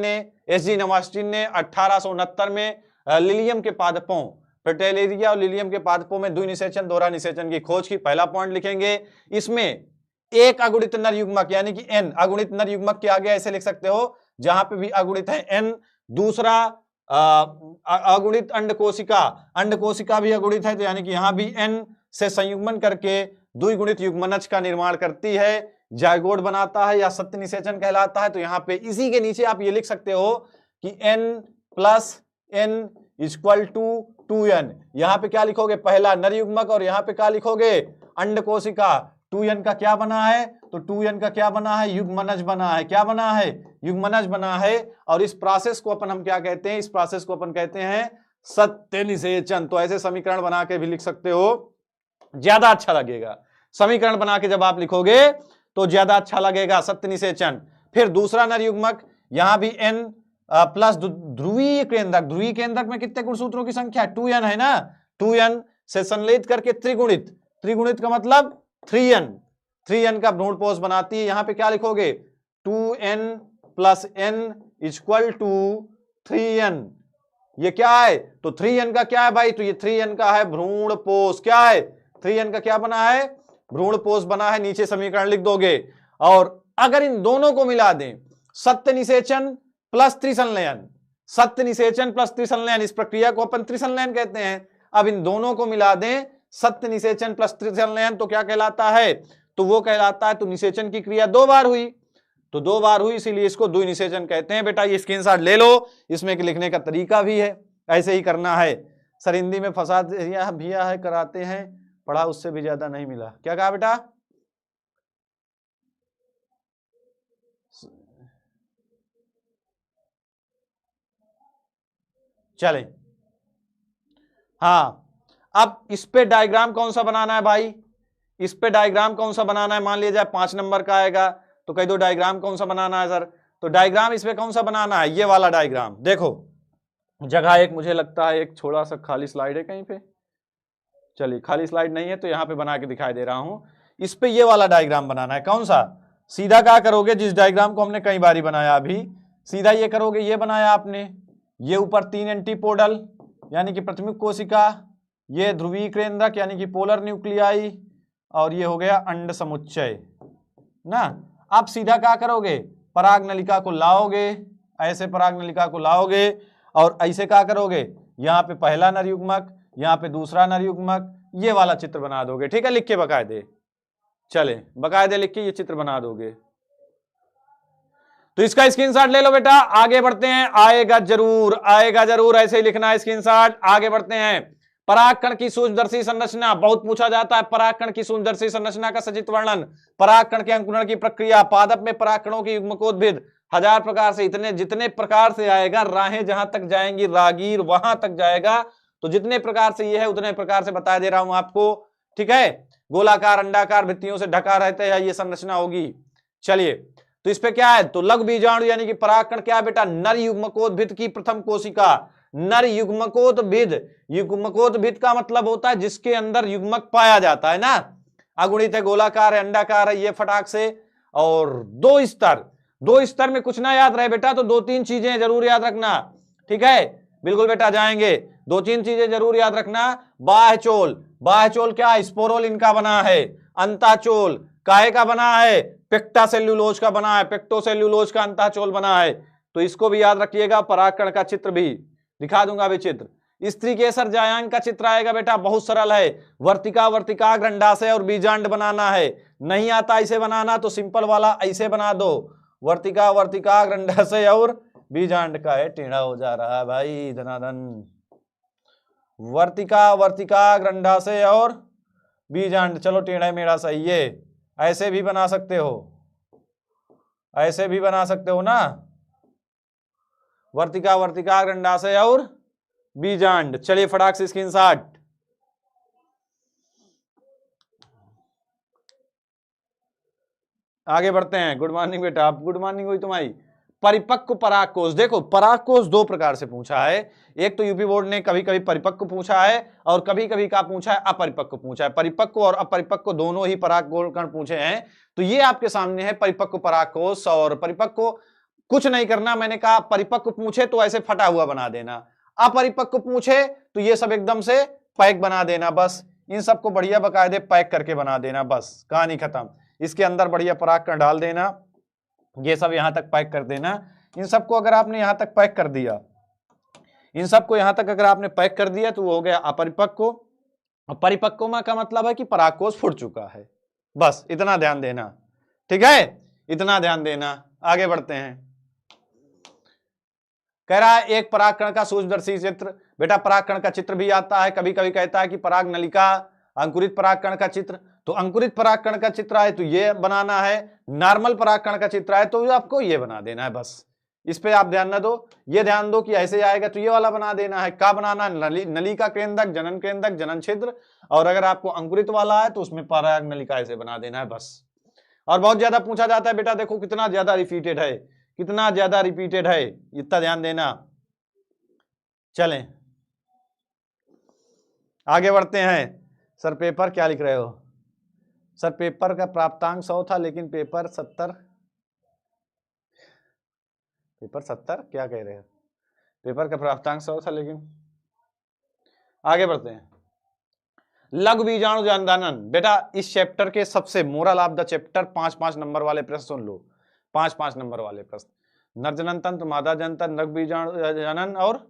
ने 1869 में लिलियम के पादपों, फ्रिटेलेरिया और लिलियम के पादपों में द्विनिषेचन दोहरा निषेचन की खोज की। पहला पॉइंट लिखेंगे, इसमें एक अगुणित नर युग्मक यानी कि एन अगुणित नर युग्मक के आगे ऐसे लिख सकते हो जहां पे भी अगुणित है एन। दूसरा अगुणित अंडकोशिका भी अगुणित है, तो यानी कि यहां भी एन से संयुग्मन करके द्विगुणित युग्मनज का निर्माण करती है, जायगोट बनाता है या सत्य निषेचन कहलाता है। तो यहाँ पे इसी के नीचे आप ये लिख सकते हो कि n + n = 2n। यहाँ पे क्या लिखोगे, पहला नर युग्मक, और यहाँ पे क्या लिखोगे, अंडकोशिका। 2n का क्या बना है, तो 2n का क्या बना है, युग्मनज बना है। क्या बना है, युग्मनज बना है। और इस प्रोसेस को अपन हम क्या कहते हैं, इस प्रोसेस को अपन कहते हैं सत्य निषेचन। तो ऐसे समीकरण बना के भी लिख सकते हो, ज्यादा अच्छा लगेगा। समीकरण बना के जब आप लिखोगे तो ज्यादा अच्छा लगेगा, सत्य निषेचन। फिर दूसरा नर युग्मक, यहां भी n प्लस ध्रुवीय केंद्रक में कितने गुणसूत्रों की संख्या, 2n है ना। 2n से संलेख करके त्रिगुणित का मतलब 3n का भ्रूणपोष बनाती है। यहां पे क्या लिखोगे, 2n + n = 3n। ये क्या है, तो 3n का क्या है भाई, तो ये 3n का है भ्रूणपोष। क्या है, 3n का क्या बना है, भ्रूणपोष बना है। नीचे समीकरण लिख दोगे। और अगर इन दोनों को मिला दें, सत्य निषेचन प्लस त्रिसंलयन, सत्य निषेचन प्लस त्रिसंलयन, इस प्रक्रिया को अपन त्रिसंलयन कहते हैं। अब इन दोनों को मिला दें, सत्य निषेचन प्लस त्रिसंलयन, तो क्या कहलाता है, तो वो कहलाता है, तो निषेचन की क्रिया 2 बार हुई, तो 2 बार हुई, इसीलिए इसको द्विनिषेचन कहते हैं। बेटा ये स्क्रीनशॉट ले लो, इसमें लिखने का तरीका भी है, ऐसे ही करना है। सर हिंदी में फंसा दिया है, कराते हैं, पढ़ा उससे भी ज्यादा नहीं मिला। क्या कहा बेटा, चले हाँ। अब इस पे डायग्राम कौन सा बनाना है भाई, इस पे डायग्राम कौन सा बनाना है, मान लीजिए 5 नंबर का आएगा तो कह दो डायग्राम कौन सा बनाना है सर। तो डायग्राम इसमें कौन सा बनाना है, ये वाला डायग्राम। देखो जगह एक मुझे लगता है एक थोड़ा सा खाली स्लाइड है कहीं पे, चलिए खाली स्लाइड नहीं है तो यहाँ पे बना के दिखाई दे रहा हूं। इस पे ये वाला डायग्राम बनाना है, कौन सा, सीधा क्या करोगे, जिस डायग्राम को हमने कई बारी बनाया अभी, सीधा ये करोगे, ये बनाया आपने, ये ऊपर 3 एंटीपोडल यानी कि प्राथमिक कोशिका, ये ध्रुवीय केंद्रक यानी कि पोलर न्यूक्लियाई, और ये हो गया अंड समुच्चय ना। अब सीधा क्या करोगे, पराग नलिका को लाओगे, ऐसे पराग नलिका को लाओगे, और ऐसे क्या करोगे, यहाँ पे पहला नर युग्मक, यहाँ पे दूसरा नर युग्मक, ये वाला चित्र बना दोगे। ठीक है, लिख के बकायदे, चले बकायदे लिख के ये चित्र बना दोगे। तो इसका स्क्रीनशॉट ले लो बेटा, आगे बढ़ते हैं। आएगा जरूर ऐसे ही लिखना है स्क्रीनशॉट। आगे बढ़ते हैं। परागकण की सूक्ष्मदर्शी संरचना, बहुत पूछा जाता है। परागकण की सूक्ष्मदर्शी संरचना का सचित्र वर्णन, परागकण के अंकुरण की प्रक्रिया, पादप में परागकणों की युग्मकोद्भिद, 1000 प्रकार से, इतने जितने प्रकार से आएगा, राहें जहां तक जाएंगी रागीर वहां तक जाएगा, तो जितने प्रकार से ये है उतने प्रकार से बता दे रहा हूं आपको। ठीक है, गोलाकार अंडाकार भित्तियों से ढका रहता है, ये संरचना होगी। चलिए तो इस पे क्या है, तो लघु बीजाणु यानी कि परागकण क्या है बेटा, नर युग्मकोद्भिद की प्रथम कोशिका, नर युग्मकोद्भिद, युग्मकोद्भिद का मतलब होता है जिसके अंदर युग्मक पाया जाता है ना, अगुणित है, गोलाकार है, अंडाकार है, ये फटाक से। और दो स्तर, दो स्तर में कुछ ना याद रहे बेटा तो दो तीन चीजें जरूर याद रखना, ठीक है, बिल्कुल बेटा जाएंगे, दो तीन चीजें जरूर याद रखना। बाह्यचोल, बाह्यचोल क्या, स्पोरोलिन का बना है। अंताचोल काहे का बना है, पेक्टासेल्यूलोज का बना है, पेक्टोसेल्यूलोज का अंताचोल बना है, तो इसको भी याद रखिएगा। परागकण का चित्र भी दिखा दूंगा अभी चित्र। स्त्री केसर जायांग का चित्र आएगा बेटा, बहुत सरल है, वर्तिका, वर्तिकाग्र, अंडाशय और बीजांड बनाना है। नहीं आता ऐसे बनाना तो सिंपल वाला ऐसे बना दो, वर्तिका, वर्तिकाग्र, अंडाशय और बीजांड का है, टेढ़ा हो जा रहा है भाई धनाधन। वर्तिका, वर्तिकाग्र, अंडाशय और बीजांड, चलो टेढ़ा मेढ़ा सही है, ऐसे भी बना सकते हो, ऐसे भी बना सकते हो ना, वर्तिका, वर्तिकाग्र, अंडाशय और बीजांड। चलिए फटाक से स्क्रीनशॉट। आगे बढ़ते हैं। गुड मॉर्निंग बेटा, गुड मॉर्निंग हुई तुम्हारी। परिपक्व परागकोश, देखो परागकोश दो प्रकार से पूछा है, एक तो यूपी बोर्ड ने कभी कभी परिपक्व पूछा है और कभी कभी क्या पूछा है, अपरिपक्व पूछा है। परिपक्व और अपरिपक्व दोनों ही परागकण पूछे हैं, तो ये आपके सामने है परिपक्व परागकोश। और परिपक्व कुछ नहीं करना, मैंने कहा परिपक्व पूछे तो ऐसे फटा हुआ बना देना, अपरिपक्व पूछे तो ये सब एकदम से पैक बना देना, बस इन सबको बढ़िया बकायदे पैक करके बना देना, बस कहानी खत्म। इसके अंदर बढ़िया परागकण डाल देना, ये सब यहां तक पैक कर देना। इन सबको अगर आपने यहां तक पैक कर दिया, इन सबको यहां तक अगर आपने पैक कर दिया तो वो हो गया अपरिपक्व। परिपक्व का मतलब है कि परागकोश फूट चुका है, बस इतना ध्यान देना, ठीक है, इतना ध्यान देना। आगे बढ़ते हैं। कह रहा है एक परागकण का सूक्ष्मदर्शी चित्र, बेटा परागकण का चित्र भी आता है, कभी कभी कहता है कि पराग नलिका, अंकुरित परागकण का चित्र, तो अंकुरित परागकण का चित्र है तो ये बनाना है, नॉर्मल परागकण का चित्र है तो आपको ये बना देना है, बस इस पे आप ध्यान न दो, ये ध्यान दो कि ऐसे आएगा तो ये वाला बना देना है। क्या बनाना, नलिका केंद्रक, जनन केंद्रक, जनन छिद्र, और अगर आपको अंकुरित वाला है तो उसमें पराग नलिका ऐसे बना देना है, बस। और बहुत ज्यादा पूछा जाता है बेटा, देखो कितना ज्यादा रिपीटेड है, कितना ज्यादा रिपीटेड है, इतना ध्यान देना। चलें आगे बढ़ते हैं। सर पेपर क्या लिख रहे हो, सर पेपर का प्राप्तांक 100 था लेकिन पेपर 70, पेपर 70 क्या कह रहे हैं, पेपर का प्राप्तांक 100 था लेकिन। आगे बढ़ते हैं। लघु बीजाणु जनन, बेटा इस चैप्टर के सबसे moral of the chapter 5-5 number वाले प्रश्न सुन लो, 5-5 नंबर वाले प्रश्न। नरजनन तंत्र, मादा जनन, लघु बीजाणु जनन और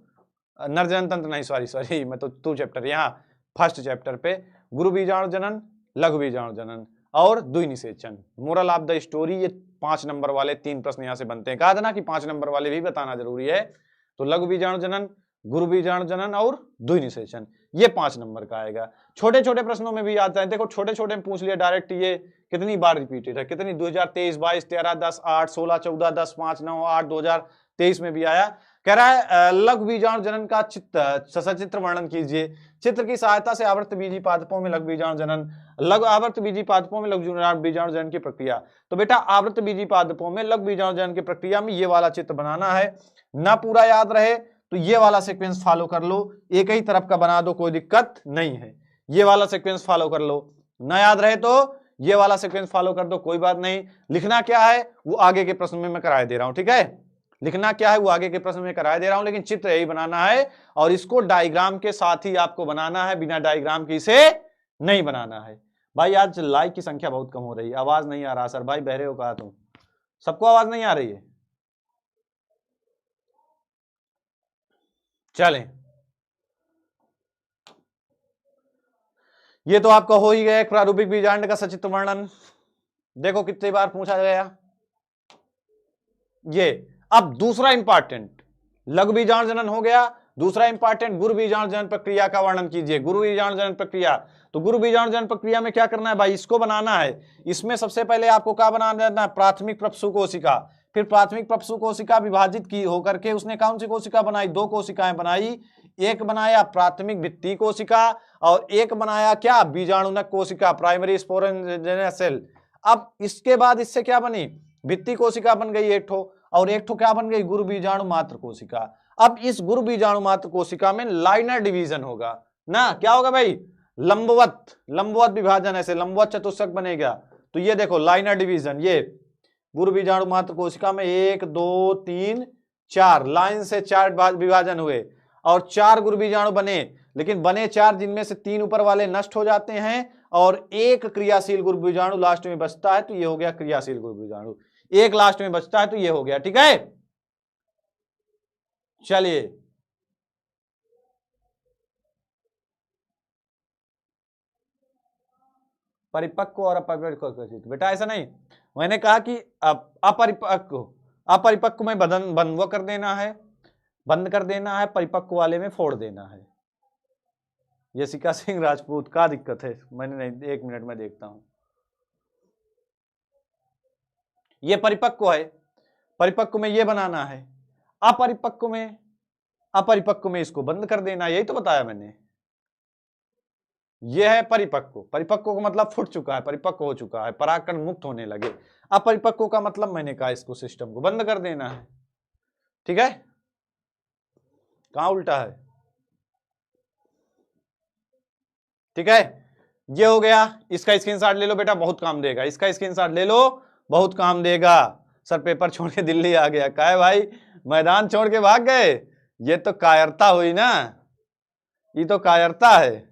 नरजनन तंत्र नहीं, सॉरी मैं तो 2 चैप्टर यहाँ फर्स्ट चैप्टर पे, गुरु बीजाणु जनन, लघु बीजाणु जनन और द्विनिषेचन। मोरल ऑफ द स्टोरी, ये 5 नंबर वाले 3 प्रश्न यहाँ से बनते हैं। कहा था ना कि 5 नंबर वाले भी बताना जरूरी है, तो लघु बीजाणु जनन, गुरु बीजाणु जनन और द्विनिषेचन, ये 5 नंबर का आएगा। छोटे छोटे प्रश्नों में भी आता है, देखो छोटे छोटे में पूछ लिया डायरेक्ट, ये कितनी बार रिपीटेड है, कितनी 2023, 22, 13, 10, 8, 16, 14, 10, 5, 9, 8, 2023 में भी आया। कह रहा है लघु बीजाणु जनन का सचित्र वर्णन कीजिए। चित्र की सहायता से आवर्त बीजी पादपों में लघु बीजाणु जनन, लघु आवर्त बीजी पादपों में लघु बीजाणु जनन की प्रक्रिया। तो बेटा आवर्त बीजी पादपों में लघु बीजाणु जनन की प्रक्रिया में ये वाला चित्र बनाना है। ना पूरा याद रहे तो ये वाला सीक्वेंस फॉलो कर लो, एक ही तरफ का बना दो, कोई दिक्कत नहीं है। ये वाला सीक्वेंस फॉलो कर लो, ना याद रहे तो ये वाला सीक्वेंस फॉलो कर दो, कोई बात नहीं। लिखना क्या है वो आगे के प्रश्न में मैं कराए दे रहा हूं, ठीक है, लिखना क्या है वो आगे के प्रश्न में कराए दे रहा हूं, लेकिन चित्र यही बनाना है और इसको डायग्राम के साथ ही आपको बनाना है, बिना डायग्राम के इसे नहीं बनाना है। भाई आज लाइक की संख्या बहुत कम हो रही है, आवाज नहीं आ रहा सर, भाई बहरे हो कहा तुम, सबको आवाज नहीं आ रही है। चलें, ये तो आपका हो ही गया एक प्रारूपिक बीजांड का सचित्र वर्णन, देखो कितनी बार पूछा गया ये। अब दूसरा इंपॉर्टेंट, लघु बीजाणु जनन हो गया, दूसरा इंपॉर्टेंट गुरु बीजाणु जनन प्रक्रिया का वर्णन कीजिए। गुरु बीजाणु जनन प्रक्रिया, तो गुरु बीजाणु जनन प्रक्रिया में क्या करना है भाई, इसको बनाना है। इसमें सबसे पहले आपको क्या बनाना है, प्राथमिक प्रपसु कोशिका, फिर प्राथमिक प्रपसु कोशिका विभाजित की होकर के उसने कौन सी कोशिका बनाई, 2 कोशिकाएं बनाई, एक बनाया प्राथमिक भित्ति कोशिका और एक बनाया क्या, बीजाणुनक कोशिका, प्राइमरी स्पोरेंजेनियस सेल। अब इसके बाद इससे क्या बनी, भित्ति कोशिका बन गई एक ठो, और एक ठो क्या बन गई, गुरु बीजाणु मात्र कोशिका। अब इस गुरु बीजाणु मात्र कोशिका में लाइनर डिवीजन होगा ना, क्या होगा भाई, लंबवत विभाजन, ऐसे लंबवत चतुष्क बनेगा। तो ये देखो लाइनर डिवीजन, ये गुरु बीजाणु मात्र कोशिका में 1 2 3 4 लाइन से 4 विभाजन हुए और 4 गुरु बीजाणु बने, लेकिन बने 4 जिनमें से 3 ऊपर वाले नष्ट हो जाते हैं और एक क्रियाशील गुरु बीजाणु लास्ट में बचता है, तो ये हो गया क्रियाशील गुरु बीजाणु, एक लास्ट में बचता है तो ये हो गया। ठीक है, चलिए परिपक्व और अपरिपक्व, बेटा ऐसा नहीं, मैंने कहा कि अपरिपक्व में बंद कर देना है, परिपक्व वाले में फोड़ देना है। यशिका सिंह राजपूत, का दिक्कत है, मैंने नहीं, 1 मिनट में देखता हूं। ये परिपक्व है, परिपक्व में ये बनाना है, अपरिपक्व में इसको बंद कर देना, यही तो बताया मैंने। ये है परिपक्व, परिपक्व का मतलब फुट चुका है, परिपक्व हो चुका है, परागकण मुक्त होने लगे। अपरिपक्व का मतलब मैंने कहा इसको सिस्टम को बंद कर देना है। ठीक है, कहां उल्टा है, ठीक है, ये हो गया। इसका स्क्रीनशॉट ले लो बेटा, बहुत काम देगा, इसका स्क्रीनशॉट ले लो, बहुत काम देगा। सर पेपर छोड़ के दिल्ली आ गया, क्या है भाई, मैदान छोड़ के भाग गए, ये तो कायरता हुई ना, ये तो कायरता है।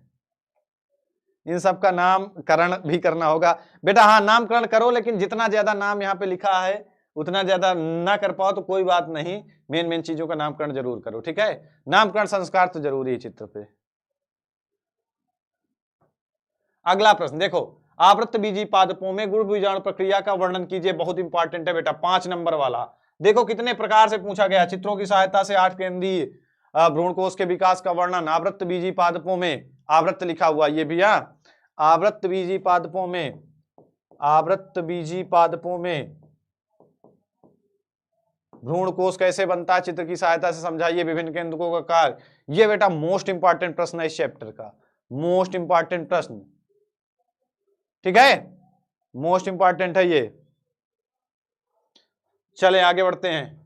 इन सब का नामकरण भी करना होगा बेटा। हाँ, नामकरण करो, लेकिन जितना ज्यादा नाम यहाँ पे लिखा है उतना ज्यादा ना कर पाओ तो कोई बात नहीं, मेन चीजों का नामकरण जरूर करो। ठीक है, नामकरण संस्कार तो जरूरी है चित्र पे। अगला प्रश्न देखो, आवृत्त बीजी पादपों में गुरु बीजाणु प्रक्रिया का वर्णन कीजिए, बहुत इंपॉर्टेंट है बेटा, 5 नंबर वाला। देखो कितने प्रकार से पूछा गया, चित्रों की सहायता से 8 केंद्रीय भ्रूणकोश के विकास का वर्णन आवृत्त बीजी पादपों में, आवृत्त लिखा हुआ ये भी, आवृत्त बीजी पादपों में, आवृत्त बीजी पादपों में भ्रूणकोश कैसे बनता है, चित्र की सहायता से समझाइए विभिन्न केंद्रकों का कार्य। ये बेटा मोस्ट इंपॉर्टेंट प्रश्न है इस चैप्टर का, मोस्ट इंपॉर्टेंट प्रश्न। ठीक है, मोस्ट इंपॉर्टेंट है ये। चले आगे बढ़ते हैं।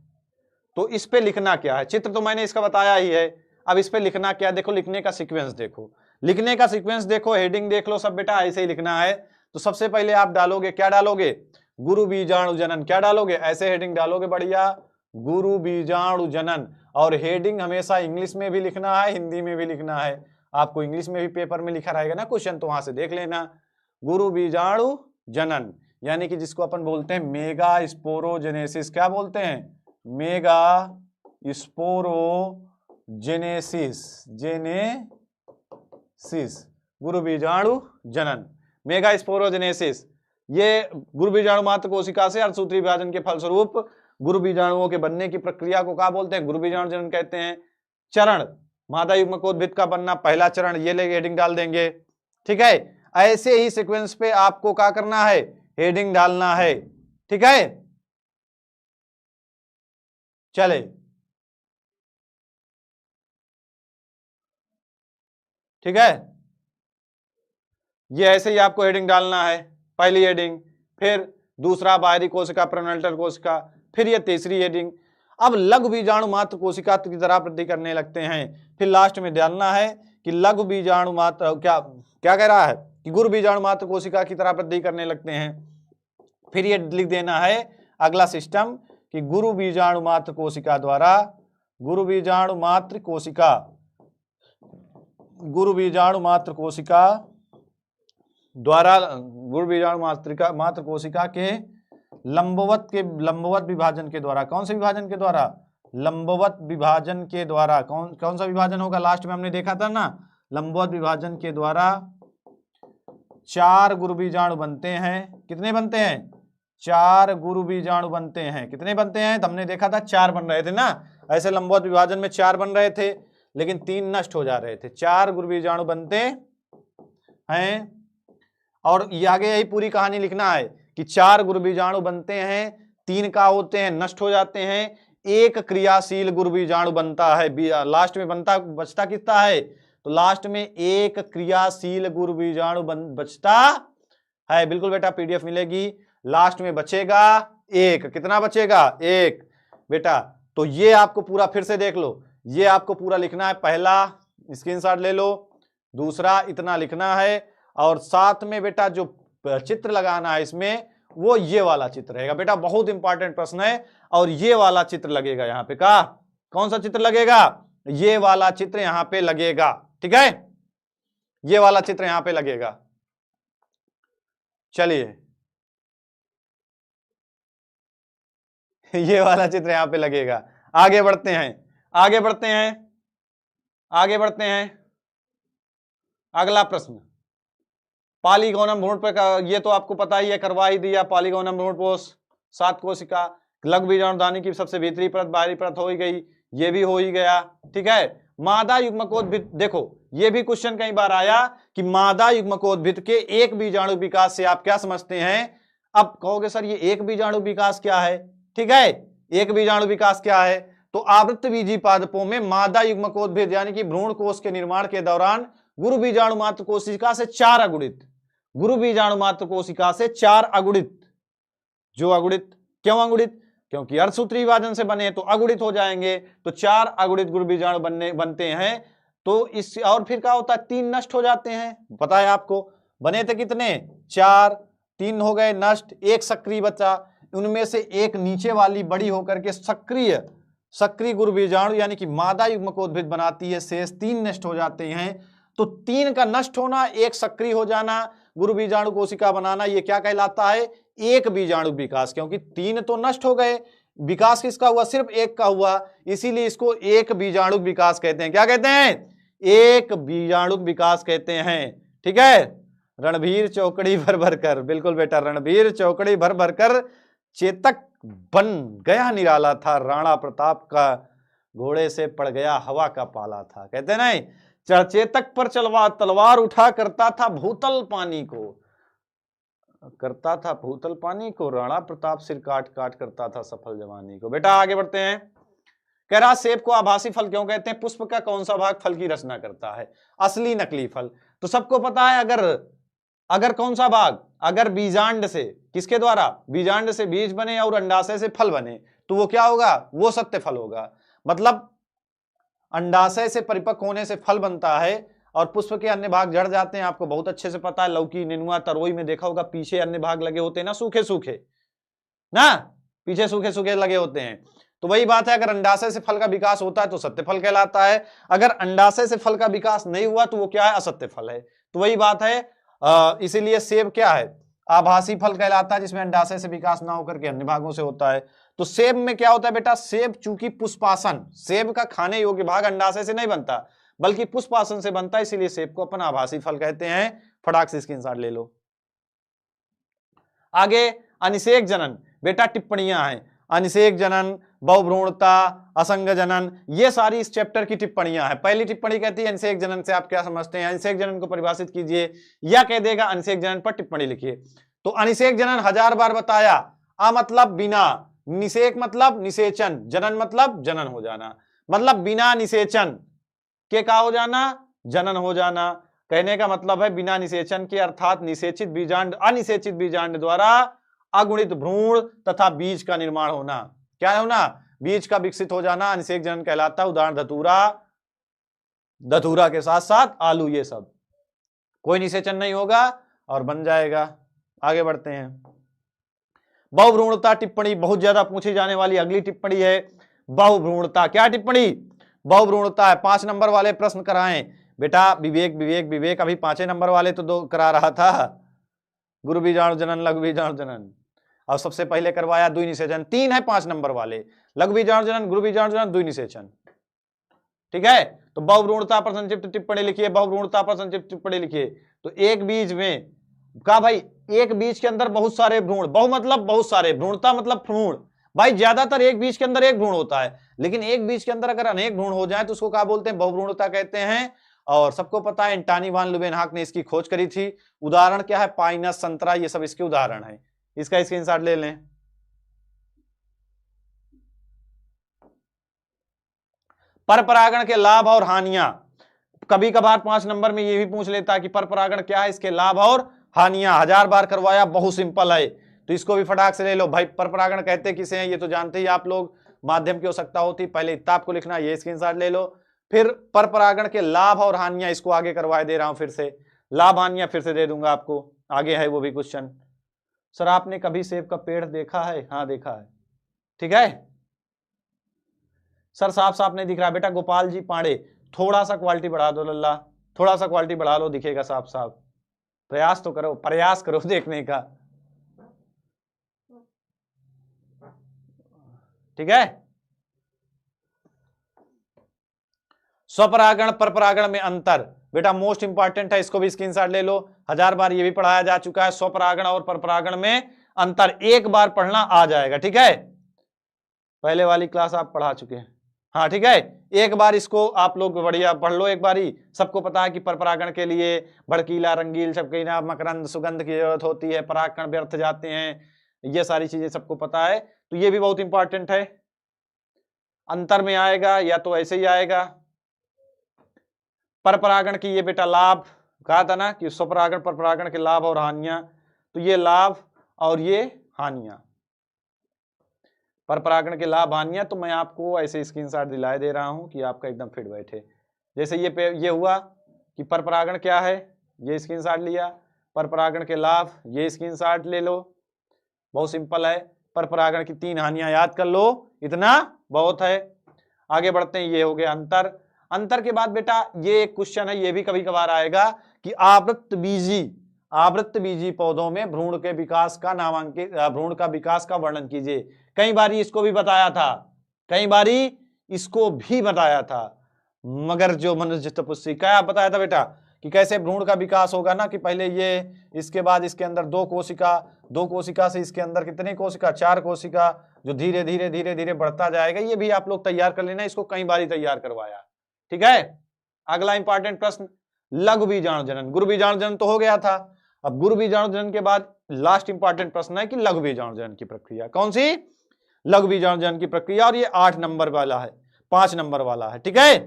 तो इस पे लिखना क्या है, चित्र तो मैंने इसका बताया ही है, अब इस पे लिखना क्या, देखो लिखने का सीक्वेंस देखो, लिखने का सीक्वेंस देखो, हेडिंग देख लो सब बेटा, ऐसे ही लिखना है। तो सबसे पहले आप डालोगे, क्या डालोगे, गुरु बीजाणु जनन, क्या डालोगे, ऐसे हेडिंग डालोगे बढ़िया, गुरु बीजाणु जनन। और हेडिंग हमेशा इंग्लिश में भी लिखना है, हिंदी में भी लिखना है। आपको इंग्लिश में भी पेपर में लिखा रहेगा ना क्वेश्चन, तो वहां से देख लेना। गुरु बीजाणु जनन यानी कि जिसको अपन बोलते हैं मेगा स्पोरोजेनेसिस, क्या बोलते हैं, मेगा स्पोरोजेनेसिस, जेनेसिस, गुरु बीजाणु जनन, मेगा स्पोरोजेनेसिस। ये गुरु बीजाणु मात्र कोशिका से अर्धसूत्री विभाजन के फलस्वरूप गुरु बीजाणुओं के बनने की प्रक्रिया को क्या बोलते हैं, गुरु बीजाणु जनन कहते हैं। चरण, मादा युग्मकोद्भिद का बनना, पहला चरण, ये ले हेडिंग डाल देंगे। ठीक है, ऐसे ही सीक्वेंस पे आपको क्या करना है, हेडिंग डालना है। ठीक है, चले ठीक है, ये ऐसे ही आपको हेडिंग डालना है, पहली हेडिंग, फिर दूसरा बाहरी कोशिका प्रोनल्टर कोशिका, फिर ये तीसरी हेडिंग। अब लघु बीजाणु मात्र कोशिका की तरह वृद्धि करने लगते हैं, फिर लास्ट में डालना है कि लघु बीजाणु मात्र क्या क्या कह रहा है कि गुरु बीजाणु मात्र कोशिका की तरह वृद्धि करने लगते हैं। फिर ये लिख देना है अगला सिस्टम कि गुरु बीजाणु मात्र कोशिका द्वारा, गुरु बीजाणु मात्र कोशिका, गुरु बीजाणु मात्र कोशिका द्वारा, गुरु बीजाणु मात्र कोशिका के लंबवत विभाजन के द्वारा, कौन से विभाजन के द्वारा, लंबवत विभाजन के द्वारा, कौन सा विभाजन होगा, लास्ट में हमने देखा था ना, लंबवत विभाजन के द्वारा 4 गुरु बीजाणु बनते हैं। कितने बनते हैं, 4 गुरु बीजाणु बनते हैं। कितने बनते हैं, हमने देखा था 4 बन रहे थे ना, ऐसे लंबवत विभाजन में 4 बन रहे थे, लेकिन 3 नष्ट हो जा रहे थे। 4 गुरु बीजाणु बनते हैं, और ये आगे यही पूरी कहानी लिखना है कि 4 गुरु बीजाणु बनते हैं, 3 का होते हैं, नष्ट हो जाते हैं, 1 क्रियाशील गुरु बीजाणु बनता है, लास्ट में बचता कितना है, तो लास्ट में 1 क्रियाशील गुरु बीजाणु बचता है। बिल्कुल बेटा, पीडीएफ मिलेगी, लास्ट में बचेगा 1, कितना बचेगा, 1 बेटा। तो ये आपको पूरा फिर से देख लो, ये आपको पूरा लिखना है, पहला स्क्रीनशॉट ले लो, दूसरा इतना लिखना है, और साथ में बेटा जो चित्र लगाना है इसमें वो ये वाला चित्र रहेगा। बेटा बहुत इंपॉर्टेंट प्रश्न है, और ये वाला चित्र लगेगा यहाँ पे। का कौन सा चित्र लगेगा? ये वाला चित्र यहाँ पे लगेगा, ठीक है, ये वाला चित्र यहाँ पे लगेगा। चलिए ये वाला चित्र यहाँ पे लगेगा। आगे बढ़ते हैं, आगे बढ़ते हैं, आगे बढ़ते हैं। अगला प्रश्न, पॉलीगोनम भ्रूण पर, ये तो आपको पता ही है, करवा ही दिया। पॉलीगोनम भ्रूणपोष 7 कोशिका, लघु बीजाणुधानी की सबसे भीतरी परत बाहरी परत हो ही गई, ये भी हो ही गया, ठीक है। मादा युग्मकोद्भिद, देखो ये भी क्वेश्चन कई बार आया कि मादा युग्मकोद्भिद के एक बीजाणु विकास से आप क्या समझते हैं? अब कहोगे सर ये एक बीजाणु विकास क्या है, ठीक है, एक बीजाणु विकास क्या है? तो आवृत्तबीजी पादपों में मादा युग्मकोद्भिद यानी कि भ्रूण कोश के निर्माण के दौरान गुरु बीजाणु मात्र कोशिका से 4 अगुणित, गुरु बीजाणु मात्र कोशिका से 4 अगुणित, जो अगुणित, क्यों अगुणित? क्योंकि अर्धसूत्री विभाजन से बने तो अगुणित हो जाएंगे, तो 4 अगुणित गुरु बीजाणु बनते हैं। तो इस, और फिर क्या होता है? 3 नष्ट हो जाते हैं, पता है आपको। बने थे कितने? 4, 3 हो गए नष्ट, 1 सक्रिय बचा। उनमें से एक नीचे वाली बड़ी होकर के सक्रिय गुरु बीजाणु यानी कि मादा युग्मकोद्भिद बनाती है, शेष 3 नष्ट हो जाते हैं। तो 3 का नष्ट होना, 1 सक्रिय हो जाना, गुरु बीजाणु कोशिका बनाना, ये क्या कहलाता है? एक बीजाणु विकास। क्योंकि 3 तो नष्ट हो गए, विकास किसका हुआ? सिर्फ 1 का हुआ, इसीलिए इसको एक बीजाणु विकास कहते हैं। क्या कहते हैं? एक बीजाणु विकास कहते हैं, ठीक है। रणभीर चौकड़ी भर भर कर, बिल्कुल बेटा, रणभीर चौकड़ी भर भर कर चेतक बन गया निराला था, राणा प्रताप का घोड़े से पड़ गया हवा का पाला था। कहते नहीं, चेतक पर तलवार उठा करता था भूतल पानी को, राणा प्रताप सिर काट काट करता था सफल जवानी को। बेटा आगे बढ़ते हैं। कह रहा सेब को आभासी फल क्यों कहते हैं? पुष्प का कौन सा भाग फल की रचना करता है? असली नकली फल। तो सबको पता है, अगर कौन सा भाग, अगर बीजांड से, किसके द्वारा? बीजांड से बीज बने और अंडाशय से फल बने, तो वो क्या होगा? वो सत्य फल होगा। मतलब अंडाशय से परिपक्व होने से फल बनता है, और पुष्प के अन्य भाग जड़ जाते हैं। आपको बहुत अच्छे से पता है, लौकी, नेनुआ, तरोई में देखा होगा पीछे अन्य भाग लगे होते हैं ना, सूखे सूखे ना, पीछे सूखे सूखे लगे होते हैं। तो वही बात है, अगर अंडाशय से फल का विकास होता है तो सत्य फल कहलाता है, अगर अंडाशय से फल का विकास नहीं हुआ तो वो क्या है? असत्य फल है। तो वही बात है, इसीलिए सेब क्या है? आभासी फल कहलाता है, जिसमें अंडाशय से विकास ना होकर के अन्य भागों से होता है। तो सेब में क्या होता है बेटा? सेब चूंकि पुष्पासन, सेब का खाने योग्य भाग अंडाशय से नहीं बनता बल्कि पुष्पासन से बनता है, इसीलिए सेब को अपन आभासी फल कहते हैं। फटाक से स्क्रीनशॉट ले लो। आगे अनिषेक जनन, बेटा टिप्पणियां हैं। अनिषेक जनन, बहुभ्रूणता, असंग जनन, ये सारी इस चैप्टर की टिप्पणियां हैं। पहली टिप्पणी कहती है अनिषेक जनन से आप क्या समझते हैं? अनिषेक जनन को परिभाषित कीजिए, या कह देगा अनिषेक जनन पर टिप्पणी लिखिए। तो अनिषेक जनन 1000 बार बताया। आ मतलब बिना, निषेक मतलब निषेचन, जनन मतलब जनन हो जाना, मतलब बिना निषेचन के क्या हो जाना? जनन हो जाना। कहने का मतलब है बिना निषेचन के, अर्थात निषेचित बीजांड, अनिषेचित बीजांड द्वारा अगुणित भ्रूण तथा बीज का निर्माण होना। क्या होना? बीज का विकसित हो जाना अनिषेक जनन कहलाता है। उदाहरण धतूरा के साथ साथ आलू, ये सब कोई निषेचन नहीं होगा और बन जाएगा। आगे बढ़ते हैं। बहुभ्रूणता टिप्पणी बहुत ज्यादा पूछी जाने वाली अगली टिप्पणी है बहुभ्रूणता। क्या टिप्पणी? बहुभ्रूणता है। 5 नंबर वाले प्रश्न कराएं बेटा। विवेक विवेक विवेक, अभी 5 नंबर वाले तो 2 करा रहा था, गुरु बीजाणु जनन, लघु बीजाणु जनन, और सबसे पहले करवाया द्वि निषेचन। 3 है 5 नंबर वाले, लघु बीजाणु जनन, गुरु बीजाणु जनन, द्वि निषेचन, ठीक है। तो बहुभ्रूणता पर संक्षिप्त टिप्पणी लिखिए, बहुभ्रूणता पर संक्षिप्त टिप्पणी लिखिए। तो एक बीज में कहा भाई, एक बीज के अंदर बहुत सारे भ्रूण, बहु मतलब बहुत सारे, भ्रूणता मतलब भ्रूण। भाई ज्यादातर एक बीज के अंदर एक भ्रूण होता है, लेकिन एक बीज के अंदर अगर अनेक भ्रूण हो जाए तो उसको क्या बोलते हैं? बहुभ्रूणता कहते हैं। और सबको पता है एंटनी वान लुवेनहाक ने इसकी खोज करी थी। उदाहरण क्या है? पाइनस, संतरा, ये सब इसके उदाहरण है। इसका स्क्रीनशॉट ले लें। परपरागण के लाभ और हानियां, कभी कभार 5 नंबर में ये भी पूछ लेता है कि परपरागण क्या है, इसके लाभ और हानियां। 1000 बार करवाया, बहुत सिंपल है, तो इसको भी फटाक से ले लो भाई। परपरागण कहते किसे हैं ये तो जानते ही आप लोग। माध्यम की आवश्यकता होती, पहले इतना आपको लिखना, ये स्क्रीनशॉट ले लो। फिर पर परागण के लाभ और हानियां, इसको आगे करवाए दे रहा हूं, फिर से लाभ हानियां फिर से दे दूंगा आपको, आगे है वो भी क्वेश्चन। सर आपने कभी सेब का पेड़ देखा है? हाँ देखा है, ठीक है सर। साफ साफ नहीं दिख रहा बेटा। गोपाल जी पांडे, थोड़ा सा क्वालिटी बढ़ा दो लल्ला, थोड़ा सा क्वालिटी बढ़ा लो, दिखेगा साफ साफ। प्रयास तो करो, प्रयास करो देखने का, ठीक है। स्वपरागण परपरागण में अंतर बेटा मोस्ट इंपॉर्टेंट है, इसको भी स्क्रीनशॉट ले लो। 1000 बार ये भी पढ़ाया जा चुका है। स्वपरागण और परपरागण में अंतर एक बार पढ़ना आ जाएगा, ठीक है। पहले वाली क्लास आप पढ़ा चुके हैं, हाँ ठीक है। एक बार इसको आप लोग बढ़िया पढ़ लो एक बारी। सबको पता है कि परपरागण के लिए भड़कीला, रंगील, छपकीला, मकरंद, सुगंध की जरूरत होती है, परागकण व्यर्थ जाते हैं, ये सारी चीजें सबको पता है। तो ये भी बहुत इंपॉर्टेंट है। अंतर में आएगा या तो ऐसे ही आएगा। परपरागण की ये बेटा लाभ कहा था ना कि स्वपरागण परपरागण के लाभ और हानियां, तो ये लाभ और ये हानियां, परपरागण के लाभ हानियां, तो मैं आपको ऐसे स्क्रीनशॉट दिलाए दे रहा हूं कि आपका एकदम फिट बैठे। जैसे ये हुआ कि परपरागण क्या है, ये स्क्रीनशॉट लिया। परपरागण के लाभ, ये स्क्रीनशॉट ले लो, बहुत सिंपल है। परपरागण की 3 हानियां याद कर लो, इतना बहुत है। आगे बढ़ते हैं, ये हो गया अंतर। अंतर के बाद बेटा ये एक क्वेश्चन है, ये भी कभी कभार आएगा कि आवृत्त बीजी पौधों में भ्रूण के विकास का नामांकित, भ्रूण का विकास का वर्णन कीजिए। कई बारी इसको भी बताया था, कई बारी इसको भी बताया था, मगर जो मनुष्य तपस्वी क्या बताया था बेटा कि कैसे भ्रूण का विकास होगा ना, कि पहले ये, इसके बाद इसके अंदर 2 कोशिका से इसके अंदर कितनी कोशिका, 4 कोशिका, जो धीरे धीरे धीरे धीरे बढ़ता जाएगा। ये भी आप लोग तैयार कर लेना, इसको कई बारी तैयार करवाया, ठीक है। अगला इंपॉर्टेंट प्रश्न, लघु बीजाणु जनन। गुरु बीजाणु जनन तो हो गया था, अब गुरु बीजाणु जनन के बाद लास्ट इंपॉर्टेंट प्रश्न है कि लघु बीजाणु जनन की प्रक्रिया। कौन सी? लघु बीजाणु जनन की प्रक्रिया, और ये 8 नंबर वाला है, 5 नंबर वाला है, ठीक है।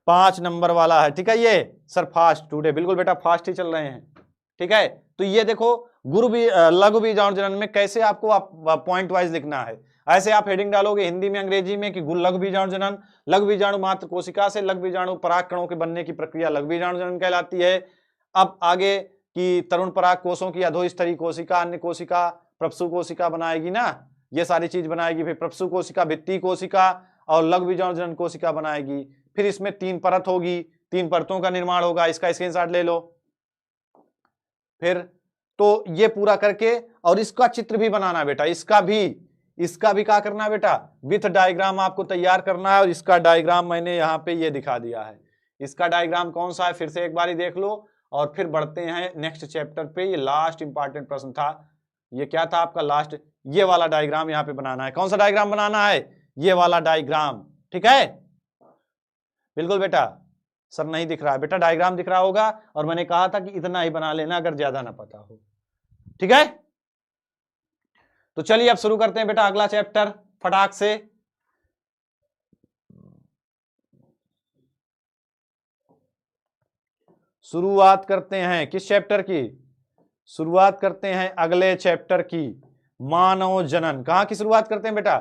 5 नंबर वाला है, ठीक है। ये सर फास्ट टूडे, बिल्कुल बेटा फास्ट ही चल रहे हैं, ठीक है। तो ये देखो लघु बीजाणु जनन में कैसे आपको पॉइंट वाइज लिखना है। ऐसे आप हेडिंग डालोगे हिंदी में अंग्रेजी में कि लघु बीजाणु जनन, लघु बीजाणु मात्र कोशिका से लघु बीजाणु पराग कणों के बनने की प्रक्रिया लघु बीजाणु जनन कहलाती है। अब आगे कि तरुण पराग कोषों की अधोस्तरीय कोशिका, अन्य कोशिका, प्रप्सु कोशिका बनाएगी ना, ये सारी चीज बनाएगी। फिर प्रप्सु कोशिका, भित्ति कोशिका और लघु बीजाणु जनन कोशिका बनाएगी। फिर इसमें 3 परत होगी, 3 परतों का निर्माण होगा, इसका स्क्रीनशॉट ले लो। फिर तो ये पूरा करके, और इसका चित्र भी बनाना बेटा, इसका भी क्या करना है बेटा, विथ डायग्राम आपको तैयार करना है। और इसका डायग्राम मैंने यहाँ पे ये दिखा दिया है। इसका डायग्राम कौन सा है फिर से एक बार देख लो, और फिर बढ़ते हैं नेक्स्ट चैप्टर पे। ये लास्ट इंपॉर्टेंट प्रश्न था, ये क्या था आपका लास्ट, ये वाला डायग्राम यहाँ पे बनाना है। कौन सा डायग्राम बनाना है? ये वाला डायग्राम, ठीक है। बिल्कुल बेटा, सर नहीं दिख रहा है बेटा, डायग्राम दिख रहा होगा, और मैंने कहा था कि इतना ही बना लेना अगर ज्यादा ना पता हो, ठीक है। तो चलिए अब शुरू करते हैं बेटा अगला चैप्टर फटाक से। शुरुआत करते हैं किस चैप्टर की? शुरुआत करते हैं अगले चैप्टर की, मानव जनन। कहां की शुरुआत करते हैं बेटा?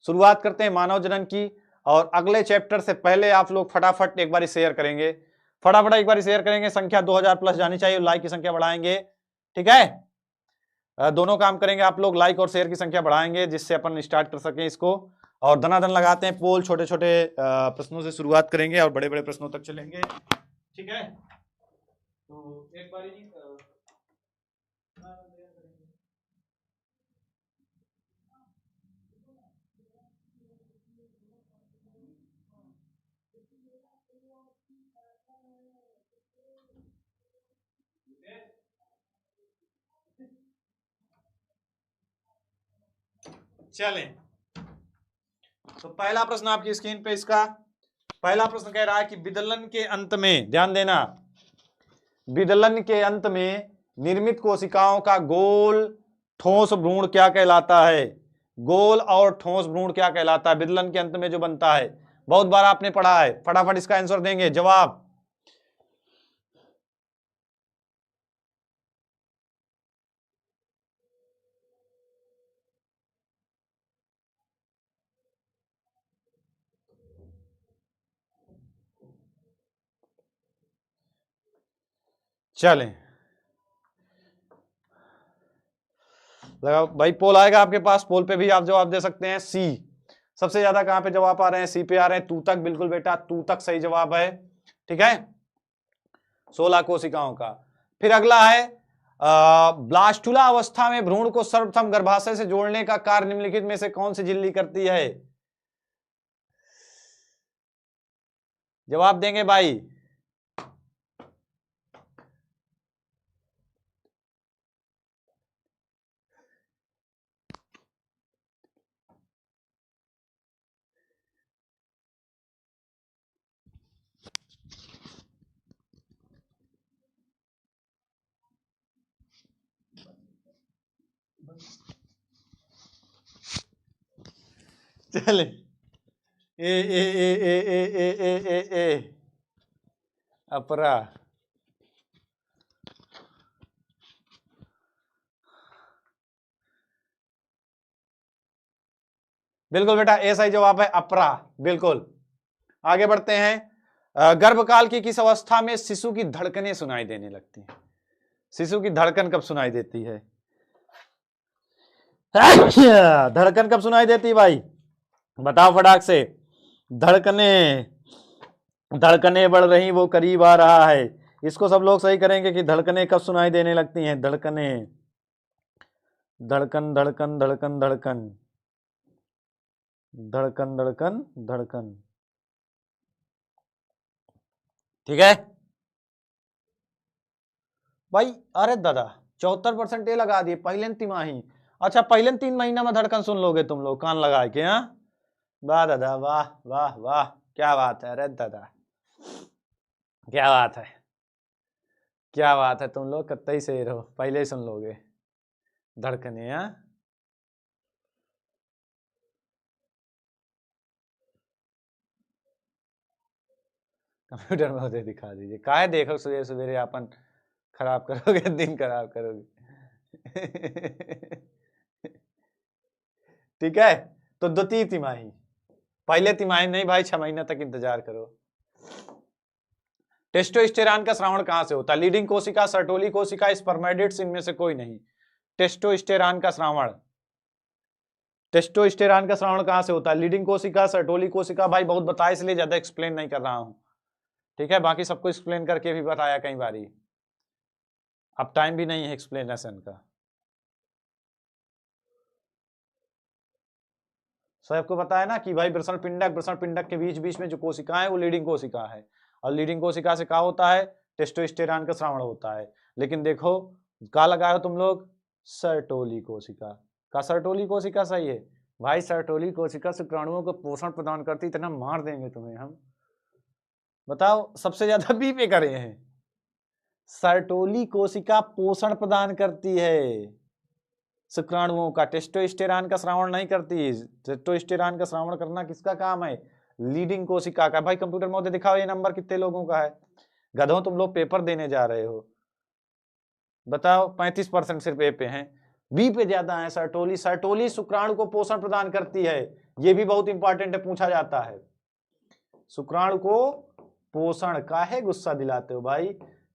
शुरुआत करते हैं मानव जनन की। और अगले चैप्टर से पहले आप लोग फटाफट एक बार शेयर करेंगे, फटाफट एक बार शेयर करेंगे। संख्या 2000 प्लस जानी चाहिए, लाइक की संख्या बढ़ाएंगे, ठीक है। दोनों काम करेंगे आप लोग, लाइक और शेयर की संख्या बढ़ाएंगे, जिससे अपन स्टार्ट कर सकें इसको। और धनाधन लगाते हैं पोल, छोटे छोटे प्रश्नों से शुरुआत करेंगे और बड़े बड़े प्रश्नों तक चलेंगे, ठीक है। तो एक बार चलें। तो पहला प्रश्न आपकी स्क्रीन पे, इसका पहला प्रश्न कह रहा है कि विदलन के अंत में, ध्यान देना, विदलन के अंत में निर्मित कोशिकाओं का गोल ठोस भ्रूण क्या कहलाता है? गोल और ठोस भ्रूण क्या कहलाता है विदलन के अंत में जो बनता है? बहुत बार आपने पढ़ा है, फटाफट इसका आंसर देंगे, जवाब। चलें लगाओ भाई, पोल आएगा आपके पास, पोल पे भी आप जवाब दे सकते हैं। सी सबसे ज्यादा कहां पे जवाब आ रहे हैं? सी पे आ रहे हैं। तूतक, बिल्कुल बेटा, तूतक सही जवाब है। ठीक है, 16 कोशिकाओं का। फिर अगला है ब्लास्टुला अवस्था में भ्रूण को सर्वप्रथम गर्भाशय से जोड़ने का कार्य निम्नलिखित में से कौन सी झिल्ली करती है? जवाब देंगे भाई? चले, ए अपरा। बिल्कुल बेटा, ए सही जवाब है, अपरा। बिल्कुल, आगे बढ़ते हैं। गर्भकाल की किस अवस्था में शिशु की धड़कनें सुनाई देने लगती हैं? शिशु की धड़कन कब सुनाई देती है? धड़कन कब सुनाई देती है भाई? बताओ फटाक से। धड़कने, धड़कने बढ़ रही, वो करीब आ रहा है। इसको सब लोग सही करेंगे कि धड़कने कब सुनाई देने लगती हैं? धड़कने, धड़कन धड़कन धड़कन धड़कन धड़कन धड़कन धड़कन। ठीक है भाई। अरे दादा 74% ये लगा दिए पहले तिमाही। अच्छा, पहले 3 महीना में धड़कन सुन लोगे तुम लोग कान लगा के? हाँ, वाह दादा, वाह वाह वाह, क्या बात है। अरे दादा क्या बात है, क्या बात है, तुम लोग कतई से रहो, पहले ही सुन लोगे धड़कने। हाँ, कंप्यूटर में होते दिखा दीजिए। काहे देखो सवेरे सवेरे अपन खराब करोगे, दिन खराब करोगे। ठीक है, तो द्वितीय तिमाही, पहले तिमाही नहीं भाई, 6 महीना तक इंतजार करो। टेस्टोस्टेरॉन का श्रावण कहां से होता है? लीडिंग कोशिका, सर्टोली कोशिका, स्पर्मेटिड्स, इनमें से कोई नहीं। टेस्टोस्टेरॉन का श्रावण, टेस्टोस्टेरॉन का श्रावण कहां से होता है? लीडिंग कोशिका, सर्टोली कोशिका। भाई बहुत बताया इसलिए ज्यादा एक्सप्लेन नहीं कर रहा हूं। ठीक है, बाकी सबको एक्सप्लेन करके भी बताया कई बारी, अब टाइम भी नहीं है एक्सप्लेनेशन का। सबको बताया ना कि भाई वृषण पिंडक के बीच बीच में जो कोशिका है वो लीडिंग कोशिका है, और लीडिंग कोशिका से क्या होता है? टेस्टोस्टेरॉन का श्रावण होता है। लेकिन देखो क्या लगाए हो तुम लोग? सर्टोली कोशिका का। सर्टोली कोशिका सही है भाई। सर्टोली कोशिका शुक्राणुओं को पोषण प्रदान करती, इतना मार देंगे तुम्हें हम। बताओ, सबसे ज्यादा बी पे करे हैं। सर्टोली कोशिका पोषण प्रदान करती है शुक्राणुओं का, टेस्टोस्टेरॉन का श्रावण नहीं करती। टेस्टोस्टेरॉन का श्रावण करना किसका काम है? लीडिंग कोशिका का। भाई कंप्यूटर में दिखाओ ये नंबर कितने लोगों का है? गधों, तुम लोग पेपर देने जा रहे हो, बताओ। 35% सिर्फ ए पे हैं, बी पे ज्यादा है सर्टोली। सर्टोली शुक्राणु को पोषण प्रदान करती है, ये भी बहुत इंपॉर्टेंट है, पूछा जाता है। शुक्राणु को पोषण, काहे गुस्सा दिलाते हो भाई?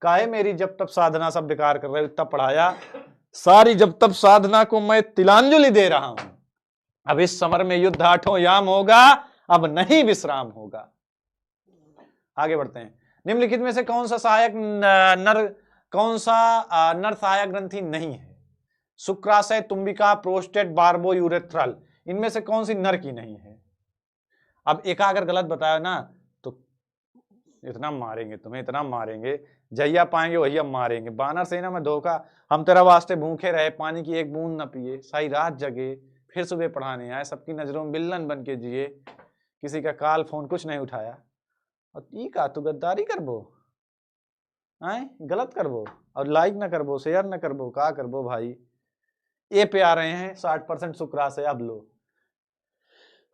काहे मेरी जब तब साधना सब बेकार कर रहे हो? इतना पढ़ाया, सारी जब तब साधना को मैं तिलांजलि दे रहा हूं। अब इस समर में युद्ध 8वां याम होगा, अब नहीं विश्राम होगा। आगे बढ़ते हैं। निम्नलिखित में से कौन सा सहायक नर, कौन सा नर सहायक ग्रंथि नहीं है? शुक्राशय, तुम्बिका, प्रोस्टेट, बार्बो, यूरेथ्रल, इनमें से कौन सी नर की नहीं है? अब एक अगर गलत बताया ना तो इतना मारेंगे तुम्हें, इतना मारेंगे, जहिया पाएंगे वही हम मारेंगे। बानर सेना में धोखा, हम तेरा वास्ते भूखे रहे, पानी की एक बूंद न पिए, सारी रात जगे, फिर सुबह पढ़ाने आए, सबकी नजरों में विलन बन के जिए, किसी का कॉल फोन कुछ नहीं उठाया। और ई का तू गद्दारी करबो, आए गलत करबो, और लाइक न करबो, शेयर न करबो, का करबो भाई? ए पे आ रहे हैं 60% शुक्राशय। अब लो,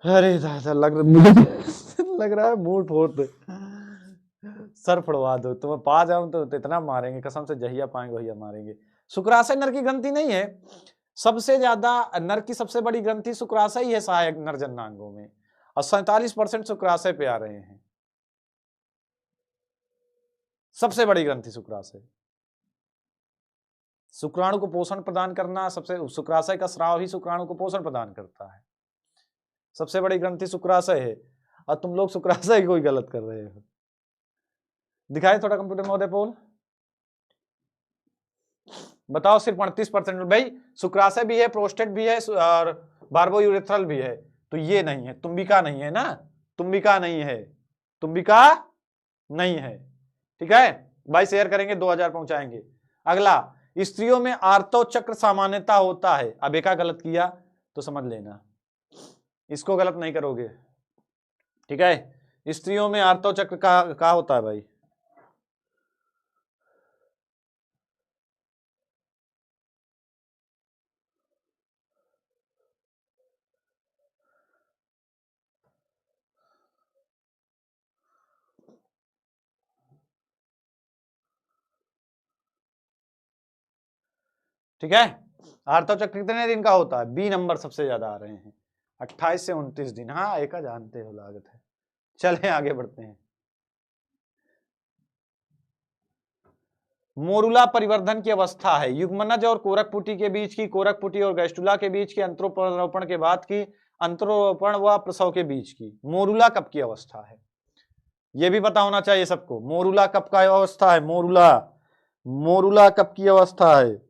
अरे दादा लग रहा है मूड फोड़ दे, सर फड़वा दो। तुम्हें पा जाऊं तो इतना मारेंगे कसम से, जहिया पाएंगे वही मारेंगे। शुक्राशय नर की ग्रंथि नहीं है। सबसे ज्यादा नर की सबसे बड़ी ग्रंथि शुक्राशय ही है सहायक नर जननांगों में, और 47% शुक्राशय पे आ रहे हैं। सबसे बड़ी ग्रंथि शुक्राशय। शुक्राणु को पोषण प्रदान करना, सबसे शुक्राशय का स्राव ही शुक्राणु को पोषण प्रदान करता है। सबसे बड़ी ग्रंथि शुक्राशय है और तुम लोग शुक्राशय को ही गलत कर रहे हो। दिखाए थोड़ा कंप्यूटर महोदय पोल, बताओ। सिर्फ 38%। भाई शुक्राशय भी है, प्रोस्टेट भी है और बार्बोयूरेथ्रल भी है, तो ये नहीं है, तुम्बिका नहीं है ना, तुम्बिका नहीं है, तुम्बिका नहीं है। ठीक है भाई, शेयर करेंगे, 2000 पहुंचाएंगे। अगला, स्त्रियों में आर्तव चक्र सामान्यता होता है। अब एका गलत किया तो समझ लेना, इसको गलत नहीं करोगे। ठीक है, स्त्रियों में आर्तव चक्र का होता है भाई? ठीक है, आर्तव चक्र कितने दिन का होता है? बी नंबर सबसे ज्यादा आ रहे हैं, 28 से 29 दिन। हाँ एका जानते हो, लागत है। चले आगे बढ़ते हैं। मोरुला परिवर्धन की अवस्था है युग्मनज और कोरकपुटी के बीच की, कोरकपुटी और गैस्टुला के बीच की, अंतरोपण के बाद की, अंतरोपण व प्रसव के बीच की। मोरुला कब की अवस्था है यह भी पता होना चाहिए सबको। मोरुला कब का अवस्था है? मोरुला, मोरुला कब की अवस्था है?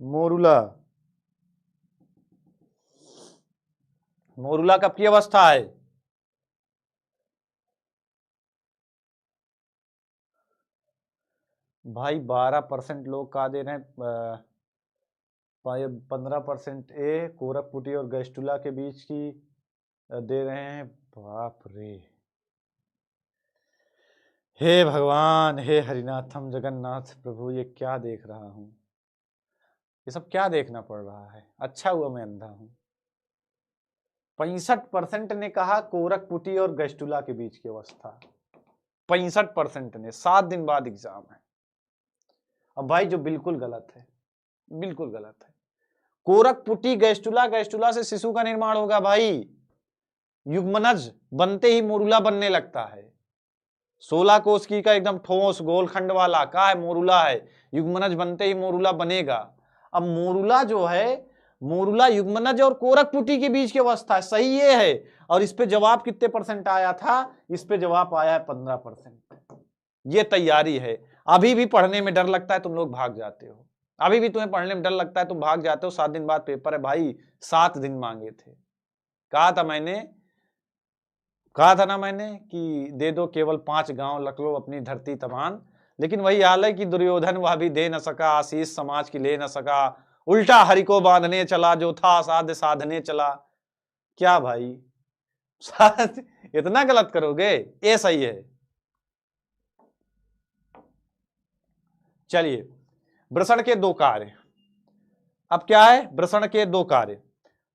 मोरुला, मोरुला कब की अवस्था है? भाई 12% लोग कहा दे रहे हैं, 15% ए कोरकपुटी और गैस्टुला के बीच की दे रहे हैं। बाप रे, हे भगवान, हे हरिनाथम जगन्नाथ प्रभु, ये क्या देख रहा हूं, ये सब क्या देखना पड़ रहा है। अच्छा हुआ मैं अंधा हूं। 65% ने कहा कोरकपुटी और गैस्टुला के बीच की अवस्था, 65% ने। 7 दिन बाद एग्जाम है। अब भाई जो बिल्कुल गलत है, बिल्कुल गलत है। कोरकपुटी गैस्टुला, गैस्टुला से शिशु का निर्माण होगा भाई। युग्मनज बनते ही मोरुला बनने लगता है। 16 कोष की का एकदम ठोस गोलखंड वाला का है मोरुला है। युग्मनज बनते ही मोरुला बनेगा। अब मोरुला जो है, मोरुला युग्मनज और कोरकपुटी के बीच की अवस्था है, सही ये है। और इस पे जवाब कितने % आया था? इस पे जवाब आया है 15%। ये तैयारी है। अभी भी पढ़ने में डर लगता है, तुम लोग भाग जाते हो। अभी भी तुम्हें पढ़ने में डर लगता है, तुम भाग जाते हो। 7 दिन बाद पेपर है भाई, 7 दिन मांगे थे। कहा था ना मैंने कि दे दो केवल 5 गांव, लख लो अपनी धरती तबान। लेकिन वही हाल है कि दुर्योधन वह भी दे न सका, आशीष समाज की ले न सका, उल्टा हरि को बांधने चला, जो था साध साधने चला। क्या भाई इतना गलत करोगे? ये सही है। चलिए, वृषण के 2 कार्य। अब क्या है? वृषण के 2 कार्य।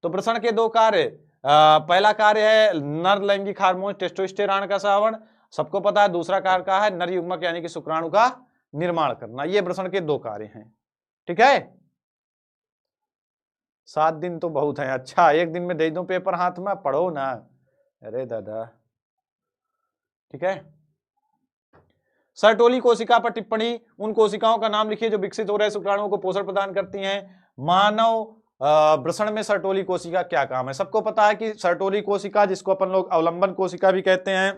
तो वृषण के 2 कार्य, पहला कार्य है नर लैंगिक हार्मोन टेस्टोस्टेरॉन का श्रावण, सबको पता है। दूसरा कार्य का है नर युग्मक यानी कि शुक्राणु का निर्माण करना। ये वृषण के 2 कार्य हैं। ठीक है, 7 दिन तो बहुत है। अच्छा, एक दिन में दे दूं पेपर हाथ में, पढ़ो ना। अरे दादा, ठीक है। सर्टोली कोशिका पर टिप्पणी। उन कोशिकाओं का नाम लिखिए जो विकसित हो रहे शुक्राणुओं को पोषण प्रदान करती हैं। मानव वृषण में सर्टोली कोशिका क्या काम है? सबको पता है कि सर्टोली कोशिका, जिसको अपन लोग अवलंबन कोशिका भी कहते हैं,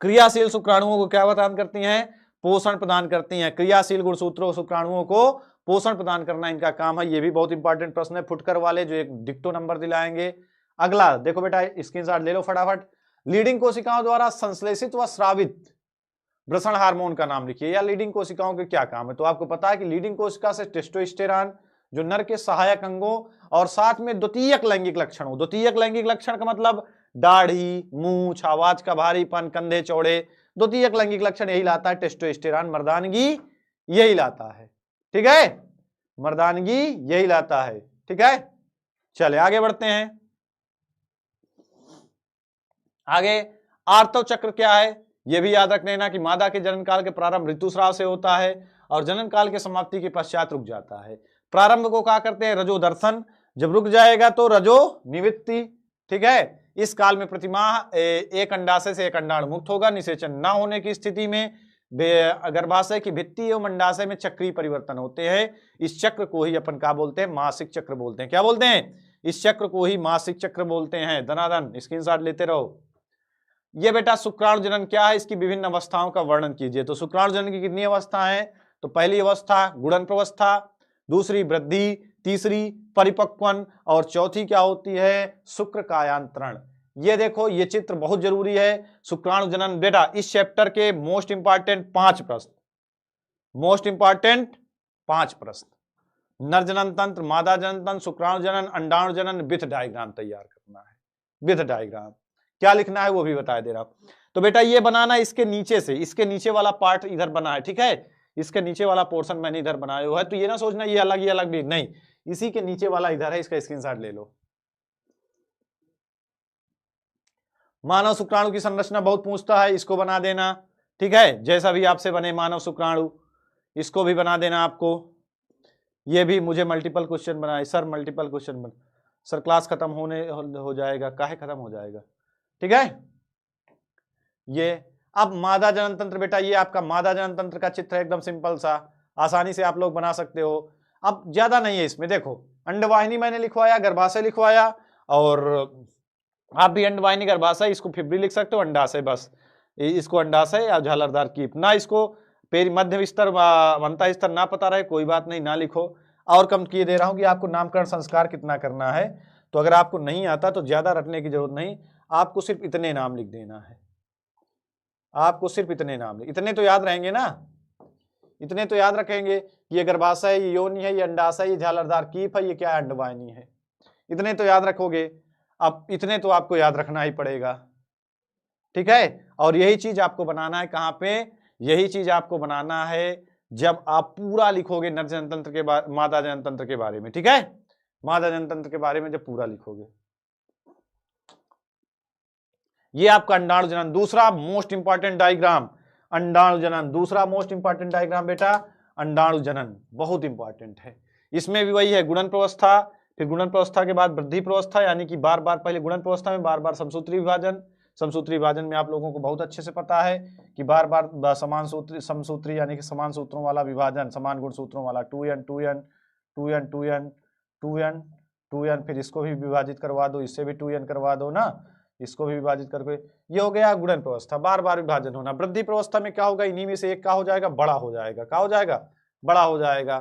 क्रियाशील शुक्राणुओं को क्या प्रदान करती हैं? पोषण प्रदान करती हैं। क्रियाशील गुणसूत्रों शुक्राणुओं को पोषण प्रदान करना इनका काम है। ये भी बहुत इंपॉर्टेंट प्रश्न है, फुटकर वाले, जो एक डिक्टो नंबर दिलाएंगे। अगला देखो बेटा, स्क्रीनशॉट ले लो फटाफट। लीडिंग कोशिकाओं द्वारा संश्लेषित व स्रावित वृषण हार्मोन का नाम लिखिए, या लीडिंग कोशिकाओं के क्या काम है। तो आपको पता है कि लीडिंग कोशिका से टेस्टोस्टेरॉन, जो नर के सहायक अंगों, और साथ में द्वितीयक लैंगिक लक्षणों। द्वितीयक लैंगिक लक्षण का मतलब दाढ़ी, मूछ, आवाज का भारीपन, कंधे चौड़े। द्वितीयक लैंगिक लक्षण यही लाता है टेस्टोस्टेरॉन, मर्दानगी यही लाता है। ठीक है, मर्दानगी यही लाता है। ठीक है, चले आगे बढ़ते हैं। आगे आर्तव चक्र क्या है? यह भी याद रख लेना कि मादा के जनन काल के प्रारंभ ऋतुस्राव से होता है और जनन काल के समाप्ति के पश्चात रुक जाता है। प्रारंभ को क्या करते हैं? रजो दर्शन। जब रुक जाएगा तो रजो निवृत्ति। ठीक है, इस काल में प्रतिमाह एक अंडाशय से एक अंडाणु मुक्त होगा। निषेचन न होने की स्थिति में गर्भाशय की भित्ति एवं अंडाशय में चक्रीय परिवर्तन होते हैं। इस चक्र को ही अपन क्या बोलते हैं? मासिक चक्र बोलते हैं। क्या बोलते हैं? इस चक्र को ही मासिक चक्र बोलते हैं। धनाधन स्क्रीनशॉट लेते रहो। ये बेटा शुक्राणु जनन क्या है, इसकी विभिन्न अवस्थाओं का वर्णन कीजिए। तो शुक्राणु जनन की कितनी अवस्था है? तो पहली अवस्था गुणन प्रवस्था, दूसरी वृद्धि, तीसरी परिपक्वन और चौथी क्या होती है? शुक्र कायांतरण। ये देखो, ये चित्र बहुत जरूरी है। शुक्राणु जनन बेटा इस चैप्टर के मोस्ट इंपॉर्टेंट 5 प्रश्न, मोस्ट इंपॉर्टेंट 5 प्रश्न। नर जनन तंत्र, मादा जनन तंत्र, शुक्राणु जनन, अंडाणु जनन, विथ डायग्राम तैयार करना है। विथ डायग्राम क्या लिखना है वो भी बता दे रहा हूं। तो बेटा ये बनाना इसके नीचे से, इसके नीचे वाला पार्ट इधर बना है, ठीक है? इसके नीचे वाला पोर्शन मैंने इधर बनाया हुआ है। तो ये ना सोचना ये अलग भी नहीं, इसी के नीचे वाला इधर है, इसका स्क्रीनशॉट ले लो। मानव शुक्राणु की संरचना बहुत पूछता है, इसको बना देना, ठीक है? जैसा भी आपसे बने मानव शुक्राणु, इसको भी बना देना आपको। ये भी मुझे मल्टीपल क्वेश्चन बनाए सर, मल्टीपल क्वेश्चन बन सर, क्लास खत्म हो जाएगा, काहे खत्म हो जाएगा, ठीक है? ये अब मादा जनन तंत्र बेटा, ये आपका मादा जनन तंत्र का चित्र है, एकदम सिंपल सा, आसानी से आप लोग बना सकते हो। अब ज्यादा नहीं है इसमें, देखो अंडवाहिनी मैंने लिखवाया, गर्भाशय लिखवाया, और आप भी अंडवाहिनी गर्भाशय, इसको फिब्री लिख सकते हो, अंडाशय, बस इसको अंडाशय या झालरदार कीप ना, इसको मध्य स्तर अंतः स्तर ना पता रहे कोई बात नहीं, ना लिखो। और कम किए दे रहा हूं कि आपको नामकरण संस्कार कितना करना है। तो अगर आपको नहीं आता तो ज्यादा रटने की जरूरत नहीं, आपको सिर्फ इतने नाम लिख देना है, आपको सिर्फ इतने नाम, इतने तो याद रहेंगे ना, इतने तो याद रखेंगे। ये गर्भाशय, ये योनि है, ये अंडाशय, ये झालरदार कीप है, ये क्या है? अंडवाहिनी है। इतने तो याद रखोगे। अब इतने तो आपको याद रखना ही पड़ेगा, ठीक है? और यही चीज आपको बनाना है कहां पे? यही चीज आपको बनाना है जब आप पूरा लिखोगे नर जनन तंत्र के बारे, मादा जनन तंत्र के बारे में, ठीक है? मादा जनन तंत्र के बारे में जब पूरा लिखोगे। ये आपका अंडाणु जनन, दूसरा मोस्ट इंपॉर्टेंट डायग्राम, अंडाणु जनन, दूसरा मोस्ट इंपॉर्टेंट डायग्राम बेटा अंडाणु जनन, बहुत इंपॉर्टेंट है। इसमें भी वही है, गुणन प्रवस्था, फिर गुणन प्रवस्था के बाद वृद्धि प्रवस्था, यानी कि बार बार, पहले गुणन प्रवस्था में बार बार समसूत्री विभाजन, समसूत्री विभाजन में आप लोगों को बहुत अच्छे से पता है कि बार बार समान सूत्री, समसूत्री यानी कि समान सूत्रों वाला विभाजन, समान गुण सूत्रों वाला, 2n 2n 2n 2n 2n 2n, फिर इसको भी विभाजित करवा दो, इससे भी 2n करवा दो ना, इसको भी विभाजित करके, ये हो गया गुणन प्रवस्था, बार बार विभाजन होना। वृद्धि प्रवस्था में क्या होगा? इन्हीं में से एक का हो जाएगा? बड़ा हो जाएगा। क्या हो जाएगा? बड़ा हो जाएगा।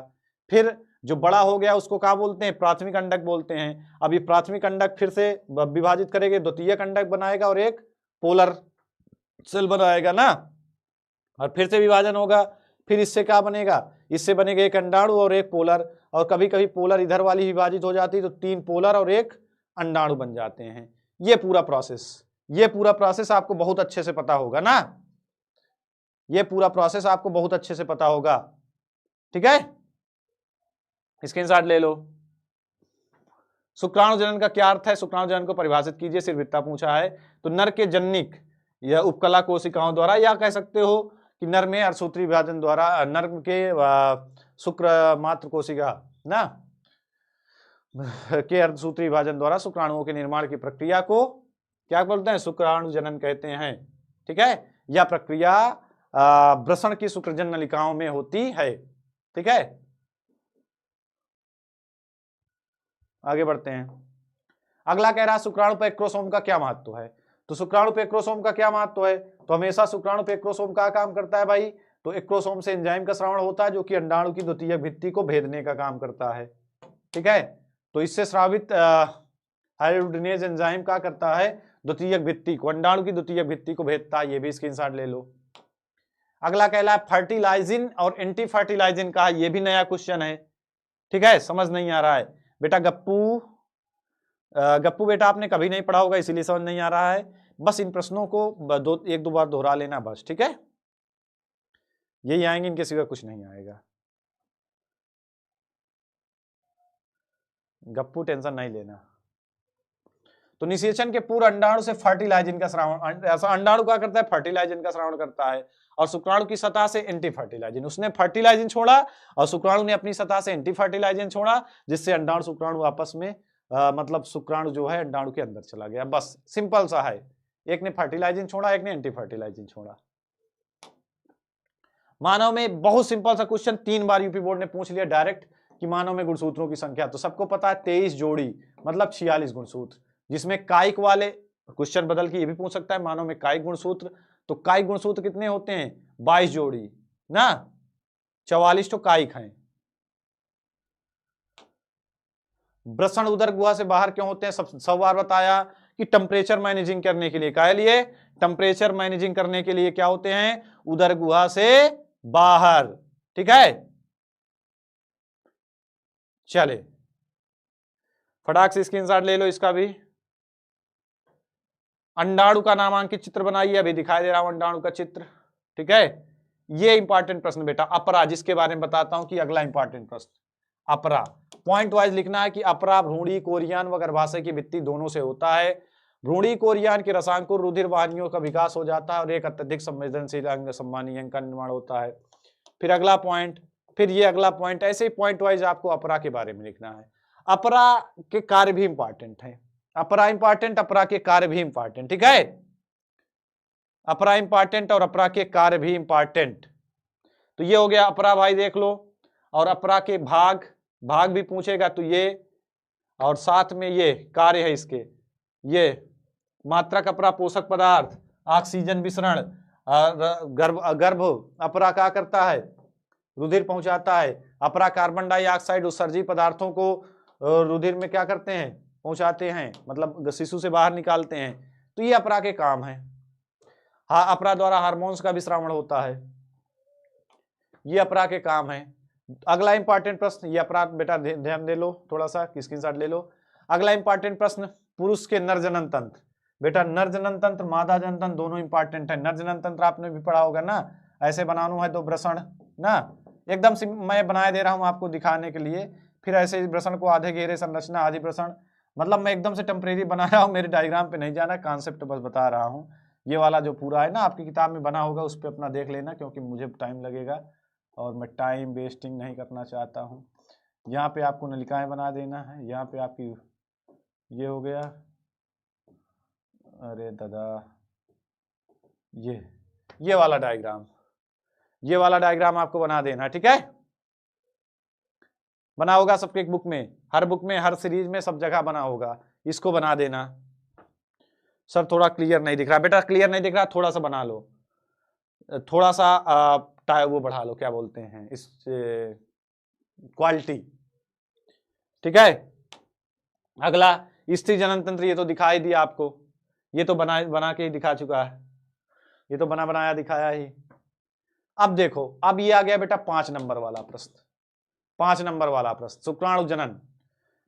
फिर जो बड़ा हो गया उसको क्या बोलते हैं? प्राथमिक अंडक बोलते हैं। अब ये प्राथमिक अंडक फिर से विभाजित करेंगे, द्वितीयक अंडक बनाएगा और एक पोलर सेल बनाएगा ना, और फिर से विभाजन होगा। फिर इससे क्या बनेगा? इससे बनेगा एक अंडाणु और एक पोलर, और कभी कभी पोलर इधर वाली विभाजित हो जाती है तो 3 पोलर और एक अंडाणु बन जाते हैं। ये पूरा प्रोसेस, ये पूरा प्रोसेस आपको बहुत अच्छे से पता होगा ना, ये पूरा प्रोसेस आपको बहुत अच्छे से पता होगा, ठीक है? स्क्रीनशॉट ले लो। शुक्राणु जनन का क्या अर्थ है? शुक्राणु जनन को परिभाषित कीजिए, सिर्फ इतना पूछा है। तो नर के जनिक या उपकला कोशिकाओं द्वारा, या कह सकते हो कि नर में अर्धसूत्री विभाजन द्वारा, नर के शुक्र मात्र कोशिका ना के अर्धसूत्री विभाजन द्वारा शुक्राणुओं के निर्माण की प्रक्रिया को क्या बोलते हैं? शुक्राणु जनन कहते हैं, ठीक है? यह प्रक्रिया वृषण की शुक्रजन नलिकाओं में होती है, ठीक है? आगे बढ़ते हैं। अगला कह रहा है शुक्राणु पे एक्रोसोम का क्या महत्व है? तो शुक्राणु पे एक्रोसोम का क्या महत्व है? तो हमेशा शुक्राणु पे एक्रोसोम का काम करता है भाई, तो एक्रोसोम से एंजाइम का स्रावण होता है जो कि अंडाणु की द्वितीयक भित्ति को भेदने का काम करता है, ठीक है? तो इससे स्रावित हाइड्रोजनेज एंजाइम क्या करता है? द्वितीयक भित्ति को, अंडाणु की द्वितीयक भित्ति को भेदता है। ये भी स्क्रीनशॉट ले लो। अगला कहला है फर्टिलाइजिन और एंटी फर्टिलाइजिन का, ये भी नया क्वेश्चन है, ठीक है? समझ नहीं आ रहा है बेटा, गप्पू बेटा आपने कभी नहीं पढ़ा होगा इसीलिए समझ नहीं आ रहा है। बस इन प्रश्नों को एक दो बार दोहरा लेना बस, ठीक है? यही आएंगे, इनके सिवा कुछ नहीं आएगा। गप्पू टेंशन नहीं लेना। तो निषेचन के पूर्व अंडाणु से फर्टिलाइजिन का श्रावण, ऐसा अंडाणु क्या करता है? फर्टिलाइजिन का श्रावण करता है, और शुक्राणु की सतह से एंटी फर्टिलाइजिन, उसने फर्टिलाइजिन छोड़ा और शुक्राणु ने अपनी सतह से एंटी फर्टिलाइजिन छोड़ा, जिससे अंडाणु शुक्राणु आपस में मतलब शुक्राणु जो है अंडाणु के अंदर चला गया। बस सिंपल सा है, एक ने फर्टिलाइजिन छोड़ा, एक ने एंटी फर्टिलाइजिन छोड़ा। मानव में बहुत सिंपल सा क्वेश्चन 3 बार यूपी बोर्ड ने पूछ लिया डायरेक्ट कि मानव में गुणसूत्रों की संख्या, तो सबको पता है 23 जोड़ी मतलब 46 गुणसूत्र, जिसमें कायिक वाले क्वेश्चन बदल के ये भी पूछ सकता है मानव में कायिक गुणसूत्र, तो कायिक गुणसूत्र कितने होते हैं 22 जोड़ी ना, 44 तो कायिक हैं। वृषण उदर गुहा से बाहर क्यों होते हैं, सब बार बताया कि टेम्परेचर मैनेजिंग करने के लिए, क्या लिए टेम्परेचर मैनेजिंग करने के लिए क्या होते हैं उदर गुहा से बाहर, ठीक है। चले फटाक से स्क्रीनशॉट ले लो इसका भी। अंडाणु का नामांकित चित्र बनाइए, अभी दिखाई दे रहा हूं अंडाणु का चित्र, ठीक है। ये इंपॉर्टेंट प्रश्न बेटा अपरा, जिसके बारे में बताता हूं कि अगला इंपॉर्टेंट प्रश्न अपरा, पॉइंट वाइज लिखना है कि अपरा भ्रूणी कोरियान व गर्भाशय की भित्ति दोनों से होता है। भ्रूणी कोरियान के रसांकुर रुधिर वाहिनियों का विकास हो जाता है और एक अत्यधिक संवेदनशील अंग संवहनी अंग का निर्माण होता है। फिर अगला पॉइंट, फिर ये अगला पॉइंट, ऐसे ही पॉइंट वाइज आपको अपरा के बारे में लिखना है। अपरा के कार्य भी इंपॉर्टेंट है, अपरा इंपॉर्टेंट, अपरा के कार्य भी इंपॉर्टेंट, ठीक है। अपरा इंपॉर्टेंट और अपरा के कार्य भी इंपॉर्टेंट। तो ये हो गया अपरा भाई, देख लो। और अपरा के भाग, भाग भी पूछेगा तो ये, और साथ में ये कार्य है इसके, ये मात्रक अपरा पोषक पदार्थ, ऑक्सीजन विसरण, गर्भ अपरा क्या करता है रुधिर पहुंचाता है, अपरा कार्बन डाइऑक्साइड उत्सर्जी पदार्थों को रुधिर में क्या करते हैं पहुंचाते हैं, मतलब शिशु से बाहर निकालते हैं, तो ये अपरा के काम है। हाँ, अपरा द्वारा हार्मोन्स का विश्रावण होता है, ये अपरा के काम है। अगला इंपॉर्टेंट प्रश्न, ये अपरा बेटा ध्यान दे लो, थोड़ा सा स्क्रीनशॉट ले लो। अगला इंपॉर्टेंट प्रश्न, पुरुष के नर जनन तंत्र, बेटा नर जनन तंत्र मादा जनन तंत्र दोनों इंपॉर्टेंट है। नर जनन तंत्र आपने भी पढ़ा होगा ना, ऐसे बनाना है तो वृषण ना, एकदम मैं बनाए दे रहा हूं आपको दिखाने के लिए, फिर ऐसे वृषण को आधे घेरे संरचना आदि वृषण, मतलब मैं एकदम से टेम्परेरी बना रहा हूँ, मेरे डायग्राम पे नहीं जाना, कॉन्सेप्ट बस बता रहा हूँ। ये वाला जो पूरा है ना आपकी किताब में बना होगा उस पर अपना देख लेना, क्योंकि मुझे टाइम लगेगा और मैं टाइम वेस्टिंग नहीं करना चाहता हूँ। यहाँ पे आपको नलिकाएं बना देना है, यहाँ पे आपकी ये हो गया, अरे दादा ये वाला डायग्राम, ये वाला डायग्राम आपको बना देना, ठीक है। बना होगा सबके बुक में, हर बुक में हर सीरीज में सब जगह बना होगा, इसको बना देना। सर थोड़ा क्लियर नहीं दिख रहा बेटा, क्लियर नहीं दिख रहा, थोड़ा सा बना लो, थोड़ा सा वो बढ़ा लो, क्या बोलते हैं इस क्वालिटी, ठीक है। अगला स्त्री जनन तंत्र, ये तो दिखाई दिया आपको, ये तो बना के ही दिखा चुका है, ये तो बना बनाया दिखाया ही। अब देखो, अब ये आ गया बेटा 5 नंबर वाला प्रश्न, 5 नंबर वाला प्रश्न, शुक्राणु जनन।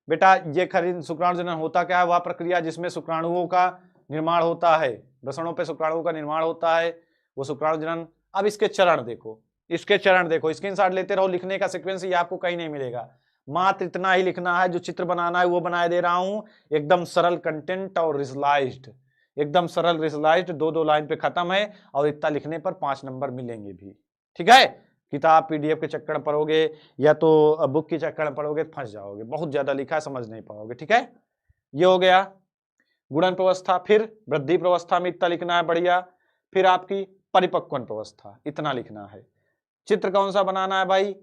बेटा ये खरीद शुक्राणु जनन होता क्या है, वह प्रक्रिया जिसमें शुक्राणुओं का निर्माण होता है, वृषणों पे शुक्राणुओं का निर्माण होता है, वो शुक्राणु जनन। अब इसके चरण देखो, इसके चरण देखो, स्क्रीनशॉट लेते रहो, लिखने का सीक्वेंस ये आपको कहीं नहीं मिलेगा, मात्र इतना ही लिखना है, जो चित्र बनाना है वो बनाए दे रहा हूं, एकदम सरल कंटेंट और रिजलाइज्ड, एकदम सरल रिजलाइज्ड, 2-2 लाइन पे खत्म है, और इतना लिखने पर 5 नंबर मिलेंगे भी, ठीक है। किताब पीडीएफ के चक्कर में पढ़ोगे या तो बुक के चक्कर में पढ़ोगे फंस जाओगे, बहुत ज्यादा लिखा है समझ नहीं पाओगे, ठीक है। ये हो गया गुणन प्रवस्था, फिर वृद्धि प्रवस्था में इतना लिखना है, बढ़िया। फिर आपकी परिपक्वन प्रवस्था, इतना लिखना है। चित्र कौन सा बनाना है भाई,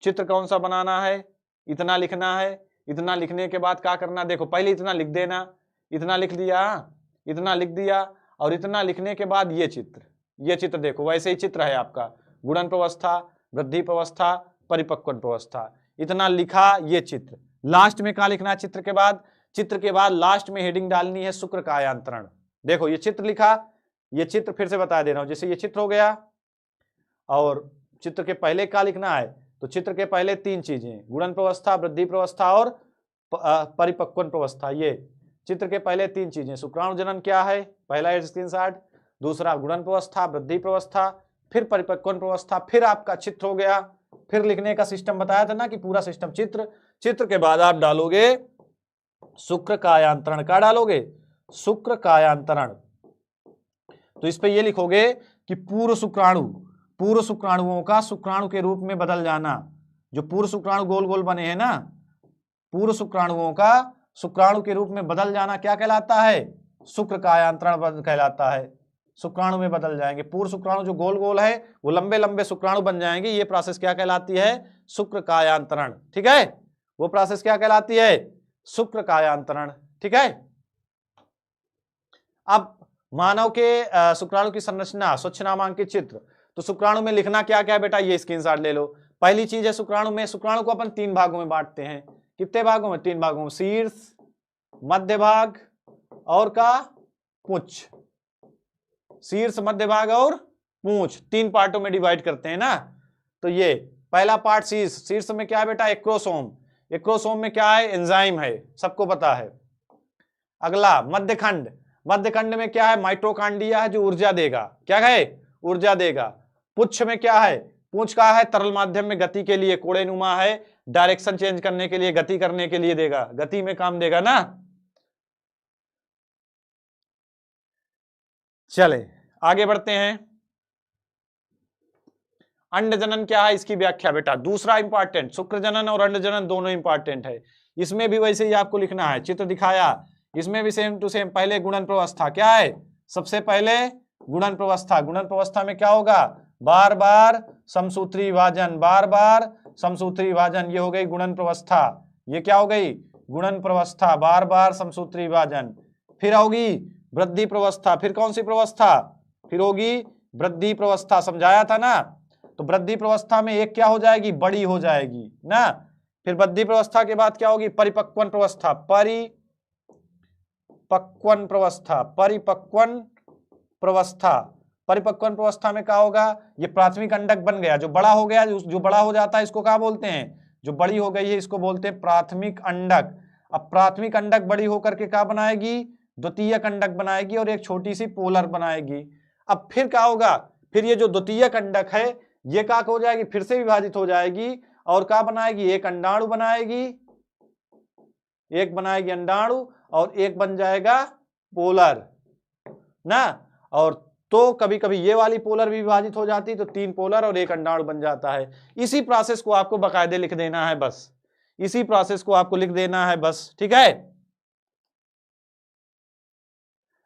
चित्र कौन सा बनाना है, इतना लिखना है। इतना लिखने के बाद क्या करना, देखो पहले इतना लिख देना, इतना लिख दिया, इतना लिख दिया, और इतना लिखने के बाद ये चित्र देखो, वैसे ही चित्र है आपका, गुणन प्रवस्था, वृद्धि प्रवस्था, परिपक्वन प्रवस्था, इतना लिखा, ये चित्र। लास्ट में क्या लिखना है चित्र के बाद, चित्र के बाद लास्ट में हेडिंग डालनी है शुक्र कायांतरण। देखो ये चित्र लिखा, ये चित्र फिर से बता दे रहा हूं, जैसे ये चित्र हो गया, और चित्र के पहले क्या लिखना है, तो चित्र के पहले 3 चीजें, गुणन प्रवस्था, वृद्धि प्रवस्था और परिपक्वन प्रवस्था, ये चित्र के पहले 3 चीजें। शुक्राणु जनन क्या है, पहला स्क्रीनशॉट, दूसरा गुणन प्रवस्था, वृद्धि प्रवस्था, फिर परिपक्वन प्रवस्था, फिर आपका चित्र हो गया। फिर लिखने का सिस्टम बताया था ना कि पूरा सिस्टम, चित्र के बाद आप डालोगे शुक्र कायांतरण, क्या डालोगे, शुक्र कायांतरण। तो इस पे ये लिखोगे कि पूर्व शुक्राणुओं का शुक्राणु के रूप में बदल जाना, जो पूर्व शुक्राणु गोल गोल बने हैं ना, पूर्व शुक्राणुओं का शुक्राणु के रूप में बदल जाना क्या कहलाता है, शुक्र कायांतरण कहलाता है, शुक्राणु में बदल जाएंगे। पूर्व शुक्राणु जो गोल गोल है वो लंबे लंबे शुक्राणु बन जाएंगे। ये प्रोसेस क्या कहलाती है? शुक्र कायांतरण। ठीक है, वो प्रोसेस क्या कहलाती है? शुक्र कायांतरण। ठीक है, अब मानव के शुक्राणु की संरचना, स्वच्छ नामांकित चित्र। तो शुक्राणु में लिखना क्या क्या है बेटा, ये स्क्रीनशॉट ले लो। पहली चीज है शुक्राणु में, शुक्राणु को अपन 3 भागों में बांटते हैं। कितने भागों में? 3 भागों में, शीर्ष, मध्य भाग और का पूंछ। शीर्ष, मध्य भाग और पूंछ, 3 पार्टों में डिवाइड करते हैं ना। तो ये पहला पार्ट शीर्ष, शीर्ष में क्या है बेटा? एक्रोसोम। एक्रोसोम में क्या है? एंजाइम है, सबको पता है। अगला मध्यखंड, मध्यखंड में क्या है? माइटोकांड्रिया है जो ऊर्जा देगा। क्या है? ऊर्जा देगा। पुच्छ में क्या है? पूंछ का है तरल माध्यम में गति के लिए, कोड़ेनुमा है, डायरेक्शन चेंज करने के लिए, गति करने के लिए देगा, गति में काम देगा ना। चले आगे बढ़ते हैं। अंड जनन क्या है, इसकी व्याख्या बेटा दूसरा इंपॉर्टेंट। शुक्र जनन और अंड जनन दोनों इंपॉर्टेंट है। इसमें भी वैसे ही आपको लिखना है, चित्र दिखाया, इसमें भी सेम टू सेम। पहले गुणन प्रवस्था क्या है? सबसे पहले गुणन प्रवस्था। गुणन प्रवस्था में क्या होगा? बार बार समसूत्री विभाजन, बार बार समसूत्री विभाजन, ये हो गई गुणन प्रवस्था। ये क्या हो गई? गुणन प्रवस्था, बार बार समसूत्री विभाजन। फिर होगी वृद्धि प्रवस्था। फिर कौन सी प्रवस्था? फिर होगी वृद्धि प्रवस्था, समझाया था ना। तो वृद्धि प्रवस्था में एक क्या हो जाएगी? बड़ी हो जाएगी ना। फिर वृद्धि प्रवस्था के बाद क्या होगी? परिपक्वन प्रवस्था, परिपक्वन प्रवस्था, परिपक्वन प्रवस्था। परिपक्वन प्रवस्था में क्या होगा? ये प्राथमिक अंडक बन गया, जो बड़ा हो गया, जो बड़ा हो जाता है इसको क्या बोलते हैं? जो बड़ी हो गई है इसको बोलते हैं प्राथमिक अंडक। अब प्राथमिक अंडक बड़ी होकर के क्या बनाएगी? द्वितीयक अंडक बनाएगी और एक छोटी सी पोलर बनाएगी। अब फिर क्या होगा? फिर ये जो द्वितीयक अंडक है ये क्या हो जाएगी? फिर से विभाजित हो जाएगी और क्या बनाएगी? एक अंडाणु बनाएगी, एक बनाएगी अंडाणु और एक बन जाएगा पोलर ना। और तो कभी कभी ये वाली पोलर भी विभाजित हो जाती, तो 3 पोलर और एक अंडाणु बन जाता है। इसी प्रोसेस को आपको बाकायदे लिख देना है बस, इसी प्रोसेस को आपको लिख देना है बस। ठीक है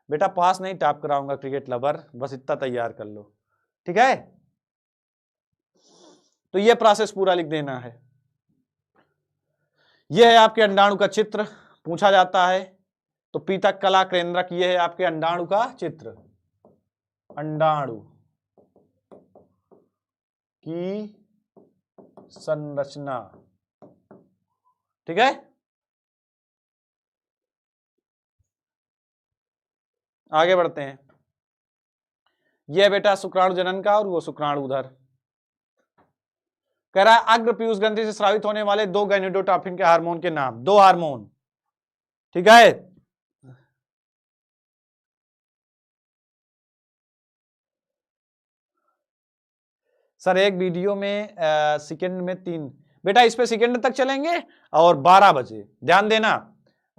बेटा, पास नहीं टॉप कराऊंगा क्रिकेट लवर, बस इतना तैयार कर लो। ठीक है, तो ये प्रोसेस पूरा लिख देना है। यह है आपके अंडाणु का चित्र, पूछा जाता है। तो पीतक कला केंद्रक, ये है आपके अंडाणु का चित्र, अंडाणु की संरचना। ठीक है, आगे बढ़ते हैं। यह बेटा शुक्राणु जनन का और वो शुक्राणु उधर। कह रहा है अग्र पीयूष ग्रंथि से स्रावित होने वाले 2 गैनिडोट्रोफिन के हार्मोन के नाम, 2 हार्मोन। ठीक है, सर एक वीडियो में सेकंड में 3 बेटा, इस पे सेकंड तक चलेंगे और 12 बजे ध्यान देना।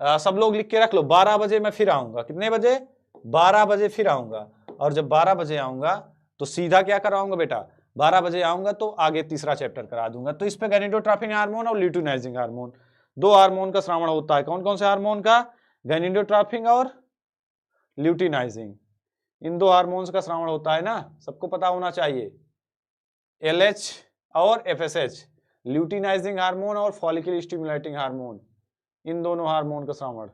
सब लोग लिख के रख लो, 12 बजे मैं फिर आऊंगा। कितने बजे? 12 बजे फिर आऊंगा। और जब 12 बजे आऊंगा तो सीधा क्या कराऊंगा बेटा? 12 बजे आऊंगा तो आगे तीसरा चैप्टर करा दूंगा। तो इस पे गैनिडोट्रोफिन हार्मोन और ल्यूटिनाइजिंग हार्मोन, 2 हार्मोन का श्रवण होता है। कौन कौन से हार्मोन का? गैनिडोट्रोफिन और ल्यूटिनाइजिंग, इन 2 हार्मोन्स का श्रवण होता है ना, सबको पता होना चाहिए। LH और FSH, ल्यूटिनाइजिंग हार्मोन और फॉलिकल स्टिमुलेटिंग हार्मोन, इन दोनों हार्मोन का श्रवण।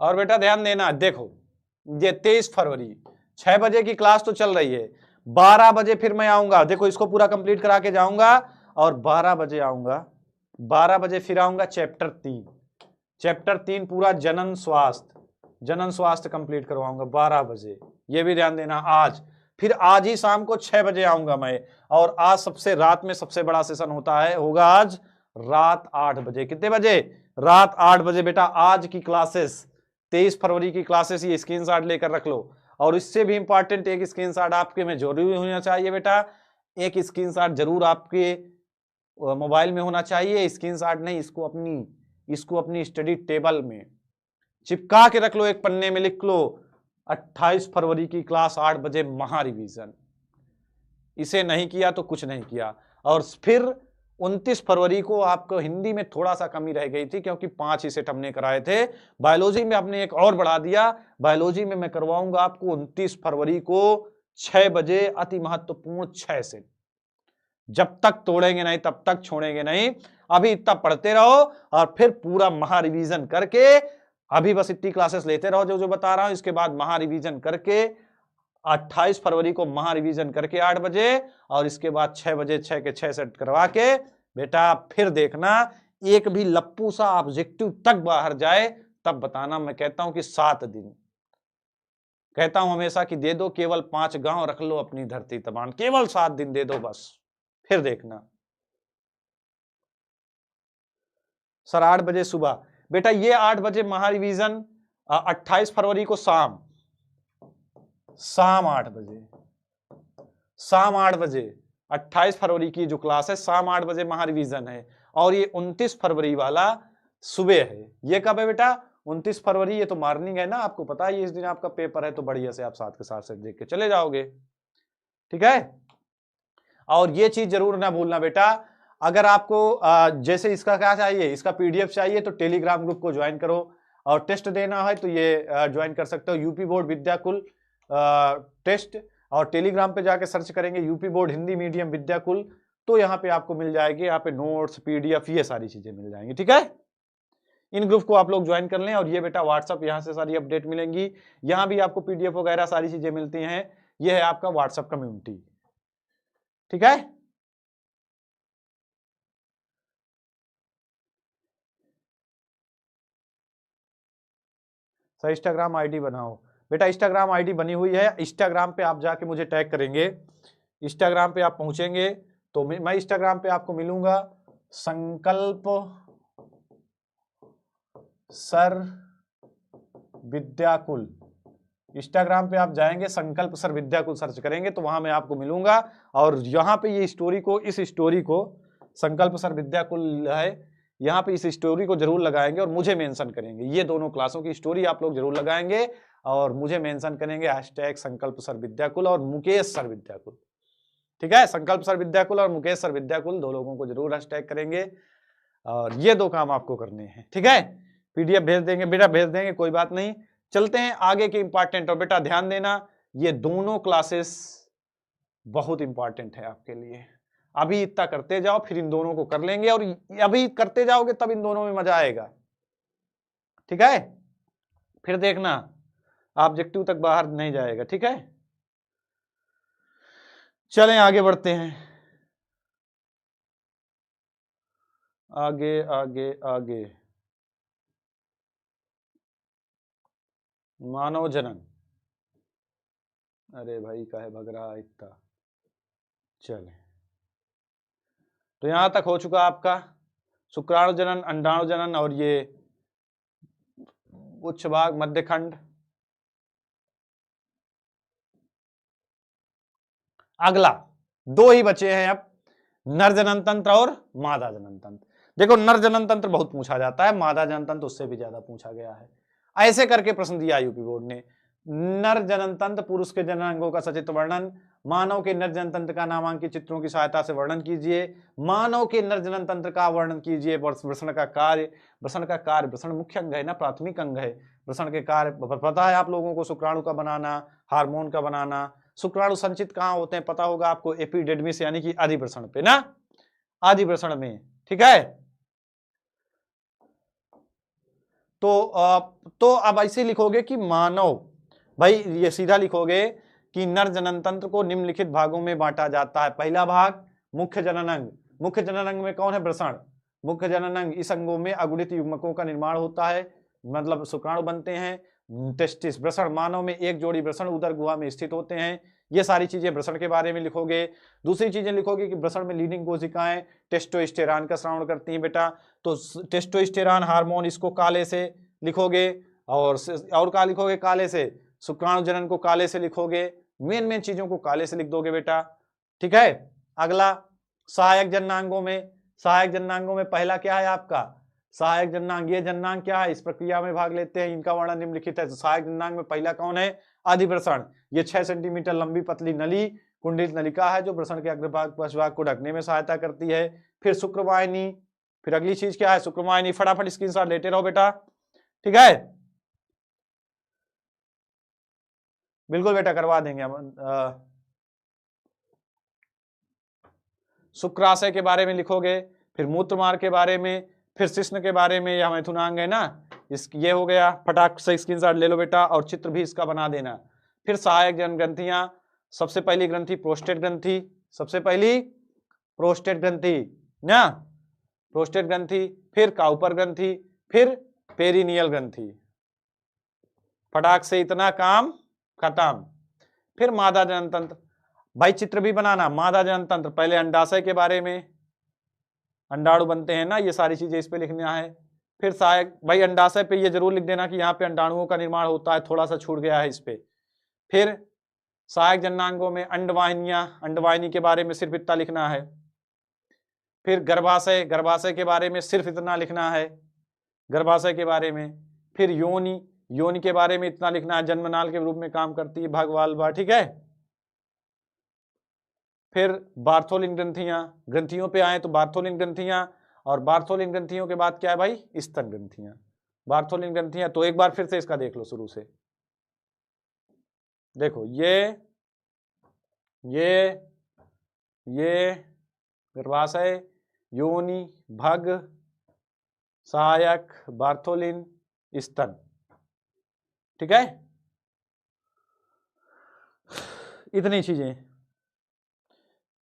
और बेटा ध्यान देना, देखो ये 23 फरवरी 6 बजे की क्लास तो चल रही है, 12 बजे फिर मैं आऊंगा। देखो इसको पूरा कंप्लीट करा के जाऊंगा और 12 बजे आऊंगा, 12 बजे फिर आऊंगा चैप्टर 3, चैप्टर 3 पूरा जनन स्वास्थ्य कंप्लीट करवाऊंगा 12 बजे। ये भी ध्यान देना। आज फिर आज ही शाम को 6 बजे आऊंगा मैं। और आज सबसे रात में सबसे बड़ा सेशन होगा आज रात 8 बजे। कितने बजे? रात 8 बजे। बेटा आज की क्लासेस 23 फरवरी की क्लासेस, ये स्क्रीनशॉट लेकर रख लो। और इससे भी इंपॉर्टेंट एक स्क्रीनशॉट आपके में जरूरी होना चाहिए बेटा, एक स्क्रीनशॉट जरूर आपके मोबाइल में होना चाहिए। स्क्रीनशॉट नहीं, इसको अपनी स्टडी टेबल में चिपका के रख लो, एक पन्ने में लिख लो 28 फरवरी की क्लास 8 बजे महा रिवीजन। इसे नहीं किया तो कुछ नहीं किया। और फिर 29 फरवरी को आपको हिंदी में थोड़ा सा कमी रह गई थी, क्योंकि 5 ही सेट हमने कराए थे। बायोलॉजी में आपने एक और बढ़ा दिया। बायोलॉजी में मैं करवाऊंगा आपको 29 फरवरी को 6 बजे अति महत्वपूर्ण 6 सेट। जब तक तोड़ेंगे नहीं तब तक छोड़ेंगे नहीं। अभी इतना पढ़ते रहो और फिर पूरा महा रिवीजन करके, अभी बस इतनी क्लासेस लेते रहो जो बता रहा हूं। इसके बाद महा रिवीजन करके 28 फरवरी को महा रिवीजन करके 8 बजे, और इसके बाद 6 बजे 6 के 6 सेट करवा के बेटा फिर देखना एक भी लप्पू सा ऑब्जेक्टिव तक बाहर जाए तब बताना। मैं कहता हूं कि 7 दिन कहता हूं हमेशा कि दे दो, केवल 5 गांव रख लो अपनी धरती तबान, केवल 7 दिन दे दो बस, फिर देखना। सर 8 बजे सुबह, बेटा ये 8 बजे महा रिवीजन 28 फरवरी को शाम 8 बजे, शाम 8 बजे 28 फरवरी की जो क्लास है शाम 8 बजे महा रिवीजन है। और ये 29 फरवरी वाला सुबह है। ये कब है बेटा? 29 फरवरी, ये तो मॉर्निंग है ना, आपको पता है इस दिन आपका पेपर है, तो बढ़िया से आप साथ के साथ से देख के चले जाओगे। ठीक है। और ये चीज जरूर ना भूलना बेटा, अगर आपको जैसे इसका क्या चाहिए, इसका पीडीएफ चाहिए तो टेलीग्राम ग्रुप को ज्वाइन करो, और टेस्ट देना है तो ये ज्वाइन कर सकते हो, यूपी बोर्ड विद्याकुल टेस्ट। और टेलीग्राम पे जाके सर्च करेंगे UP board Hindi medium Vidyakul, तो यहाँ पे आपको मिल जाएगी, यहाँ पे नोट्स पीडीएफ ये सारी चीजें मिल जाएंगी। ठीक है। इन ग्रुप को आप लोग ज्वाइन कर लें। और ये बेटा व्हाट्सअप, यहाँ से सारी अपडेट मिलेंगी, यहाँ भी आपको पीडीएफ वगैरह सारी चीजें मिलती हैं। ये है आपका व्हाट्सअप कम्युनिटी। ठीक है। सर इंस्टाग्राम आईडी बनाओ, बेटा इंस्टाग्राम आईडी बनी हुई है। इंस्टाग्राम पे आप जाके मुझे टैग करेंगे, इंस्टाग्राम पे आप पहुंचेंगे तो मैं इंस्टाग्राम पे आपको मिलूंगा, संकल्प सर विद्याकुल। इंस्टाग्राम पे आप जाएंगे, संकल्प सर विद्याकुल सर्च करेंगे तो वहां मैं आपको मिलूंगा। और यहाँ पे ये स्टोरी को, इस स्टोरी को संकल्प सर विद्याकुल है, यहाँ पे इस स्टोरी को जरूर लगाएंगे और मुझे मेंशन करेंगे। ये दोनों क्लासों की स्टोरी आप लोग जरूर लगाएंगे और मुझे मेंशन करेंगे हैशटैग संकल्प सर विद्याकुल और मुकेश सर विद्याकुल। ठीक है। संकल्प सर विद्याकुल और मुकेश सर विद्याकुल, दो लोगों को जरूर हैशटैग करेंगे, और ये 2 काम आपको करने हैं। ठीक है। पीडीएफ भेज देंगे बेटा, भेज देंगे, कोई बात नहीं। चलते हैं आगे के इंपॉर्टेंट। और बेटा ध्यान देना, ये दोनों क्लासेस बहुत इंपॉर्टेंट है आपके लिए। अभी इतना करते जाओ, फिर इन दोनों को कर लेंगे, और अभी करते जाओगे तब इन दोनों में मजा आएगा। ठीक है। फिर देखना ऑब्जेक्टिव तक बाहर नहीं जाएगा। ठीक है। चलें आगे बढ़ते हैं, आगे आगे आगे। मानव जनन, अरे भाई काहे भग रहा इतना। चले, तो यहां तक हो चुका आपका शुक्राणु जनन, अंडाणु जनन, और ये उच्च भाग मध्यखंड। अगला 2 ही बचे हैं अब, नर जनन तंत्र और मादा जनन तंत्र। देखो नर जनन तंत्र बहुत पूछा जाता है, मादा जनन तंत्र उससे भी ज्यादा पूछा गया है। ऐसे करके प्रश्न दिया यूपी बोर्ड ने। नर जनन तंत्र, पुरुष के जनन अंगों का सचित्र वर्णन। मानव के नर जनन तंत्र का नामांकित चित्रों की सहायता से वर्णन कीजिए। मानव के नर जनन तंत्र का वर्णन कीजिए। वृषण का कार्य, वृषण मुख्य अंग है ना, प्राथमिक अंग है। वृषण के कार्य पता है आप लोगों को, शुक्राणु का बनाना, हार्मोन का बनाना। शुक्राणु संचित कहाँ होते हैं पता होगा आपको, एपिडेडमिस यानी कि आदि वृषण पे ना, आदि वृषण में। ठीक है। तो अब ऐसे लिखोगे कि मानव, भाई ये सीधा लिखोगे कि नर जनन तंत्र को निम्नलिखित भागों में बांटा जाता है। पहला भाग मुख्य जनन अंग। मुख्य जनन अंग में कौन है? वृषण। मुख्य जनन अंग, इस अंगों में अगुणित युग्मकों का निर्माण होता है, मतलब शुक्राणु बनते हैं। टेस्टिस, वृषण, मानव में एक जोड़ी वृषण उदर गुहा में स्थित होते हैं। ये सारी चीजें वृषण के बारे में लिखोगे। दूसरी चीजें लिखोगे कि वृषण में लीडिंग कोशिकाएं टेस्टोस्टेरॉन का स्राव करती हैं बेटा, तो टेस्टोस्टेरॉन हार्मोन इसको काले से लिखोगे, और क्या लिखोगे? काले से। शुक्राणु जनन को काले से लिखोगे, मेन चीजों को काले से लिख दोगे बेटा। ठीक है। अगला सहायक जननांगों में पहला क्या है आपका सहायक जननांग। ये जननांग क्या है, इस प्रक्रिया में भाग लेते हैं, इनका वर्णन निम्नलिखित है। तो सहायक जननांग में पहला कौन है, अधिवृषण। ये 6 सेंटीमीटर लंबी पतली नली कुंडलित नलिका है जो वृषण के अग्रभाग पश्चभाग को ढकने में सहायता करती है। फिर शुक्रवाहिनी, फिर अगली चीज क्या है शुक्रवाहिनी। फटाफट स्क्रीनशॉट लेते रहो बेटा, ठीक है, बिल्कुल बेटा करवा देंगे हम। शुक्राशय के बारे में लिखोगे, फिर मूत्रमार्ग के बारे में, फिर शिश्न के बारे में, या मैथुनांग है ना, ये हो गया। फटाक से स्क्रीनशॉट ले लो बेटा और चित्र भी इसका बना देना। फिर सहायक जन ग्रंथियां, सबसे पहली ग्रंथि प्रोस्टेट ग्रंथि, सबसे पहली प्रोस्टेट ग्रंथि ना, प्रोस्टेट ग्रंथि, फिर काउपर ग्रंथि, फिर पेरिनियल ग्रंथि। फटाक से इतना काम खत्म। फिर मादा जनन तंत्र, भाई चित्र भी बनाना। मादा जनन तंत्र, पहले अंडाशय के बारे में, अंडाणु बनते हैं ना, ये सारी चीजें इस पे लिखना है। फिर सहायक, भाई अंडाशय पे ये जरूर लिख देना कि यहाँ पे अंडाणुओं का निर्माण होता है, थोड़ा सा छूट गया है इस पे। फिर सहायक जननांगों में अंडवाहिनियां, अंडवाहिनी के बारे में सिर्फ इतना लिखना है। फिर गर्भाशय, गर्भाशय के बारे में सिर्फ इतना लिखना है, गर्भाशय के बारे में। फिर योनि, योनि के बारे में इतना लिखना है, जन्मनाल के रूप में काम करती है भगवाल्वा, ठीक है। फिर बार्थोलिन ग्रंथियां, ग्रंथियों पे आए तो बार्थोलिन ग्रंथियां, और बार्थोलिन ग्रंथियों के बाद क्या है भाई स्तन ग्रंथियां। बार्थोलिन ग्रंथियां तो एक बार फिर से इसका देख लो शुरू से, देखो ये गर्भाशय, योनि, भग, सहायक, बार्थोलिन, स्तन, ठीक है, इतनी चीजें।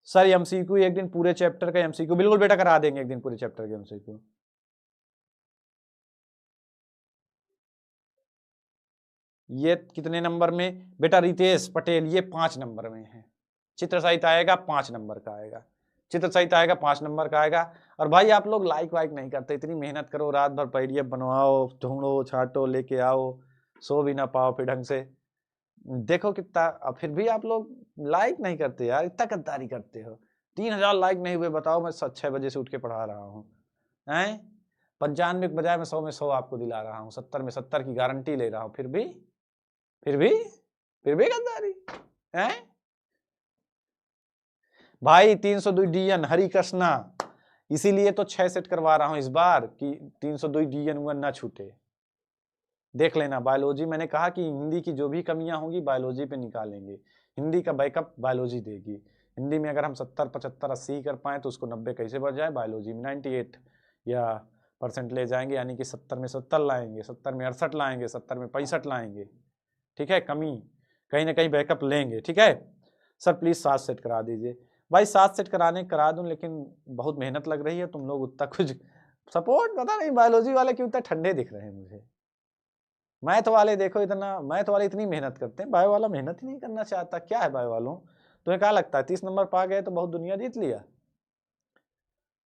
सर एमसीक्यू एक दिन पूरे चैप्टर का एमसीक्यू, बिल्कुल बेटा करा देंगे एक दिन पूरे चैप्टर के एमसीक्यू। ये कितने नंबर में बेटा रितेश पटेल, ये 5 नंबर में है। चित्र साहित्य आएगा 5 नंबर का आएगा, चित्र साहित्य आएगा 5 नंबर का आएगा। और भाई आप लोग लाइक वाइक नहीं करते, इतनी मेहनत करो, रात भर पीडीएफ बनवाओ, ढूंढो, छाटो, लेके आओ, सो भी ना पाओ फिर ढंग से, देखो कितना, अब फिर भी आप लोग लाइक नहीं करते यार, इतना गद्दारी करते हो। 3000 लाइक नहीं हुए, बताओ मैं 6 बजे से उठ के पढ़ा रहा हूँ, हैं 95 के बजाय मैं 100 में 100 आपको दिला रहा हूँ, 70 में 70 की गारंटी ले रहा हूँ, फिर भी गद्दारी है भाई। 302 DN हरि कृष्णा, इसीलिए तो 6 सेट करवा रहा हूं इस बार कि 302 DN हुआ ना छूटे। देख लेना बायोलॉजी, मैंने कहा कि हिंदी की जो भी कमियां होंगी बायोलॉजी पे निकालेंगे, हिंदी का बैकअप बायोलॉजी देगी। हिंदी में अगर हम 70, 75, 80 कर पाए तो उसको 90 कैसे बढ़ जाए, बायोलॉजी में 98 या % ले जाएंगे, यानी कि 70 में 70 लाएंगे, 70 में 68 लाएंगे, 70 में 65 लाएंगे, ठीक है। कमी कहीं ना कहीं बैकअप लेंगे, ठीक है। सर प्लीज 7 सेट करा दीजिए। भाई 7 सेट करा दूं, लेकिन बहुत मेहनत लग रही है, तुम लोग उतना कुछ सपोर्ट, पता नहीं बायोलॉजी वाले क्यों इतना ठंडे दिख रहे हैं मुझे। मैथ वाले देखो इतना, मैथ वाले इतनी मेहनत करते हैं, बायो वाला मेहनत ही नहीं करना चाहता। क्या है बायो वालों, तुम्हें क्या लगता है 30 नंबर पा गए तो बहुत दुनिया जीत लिया?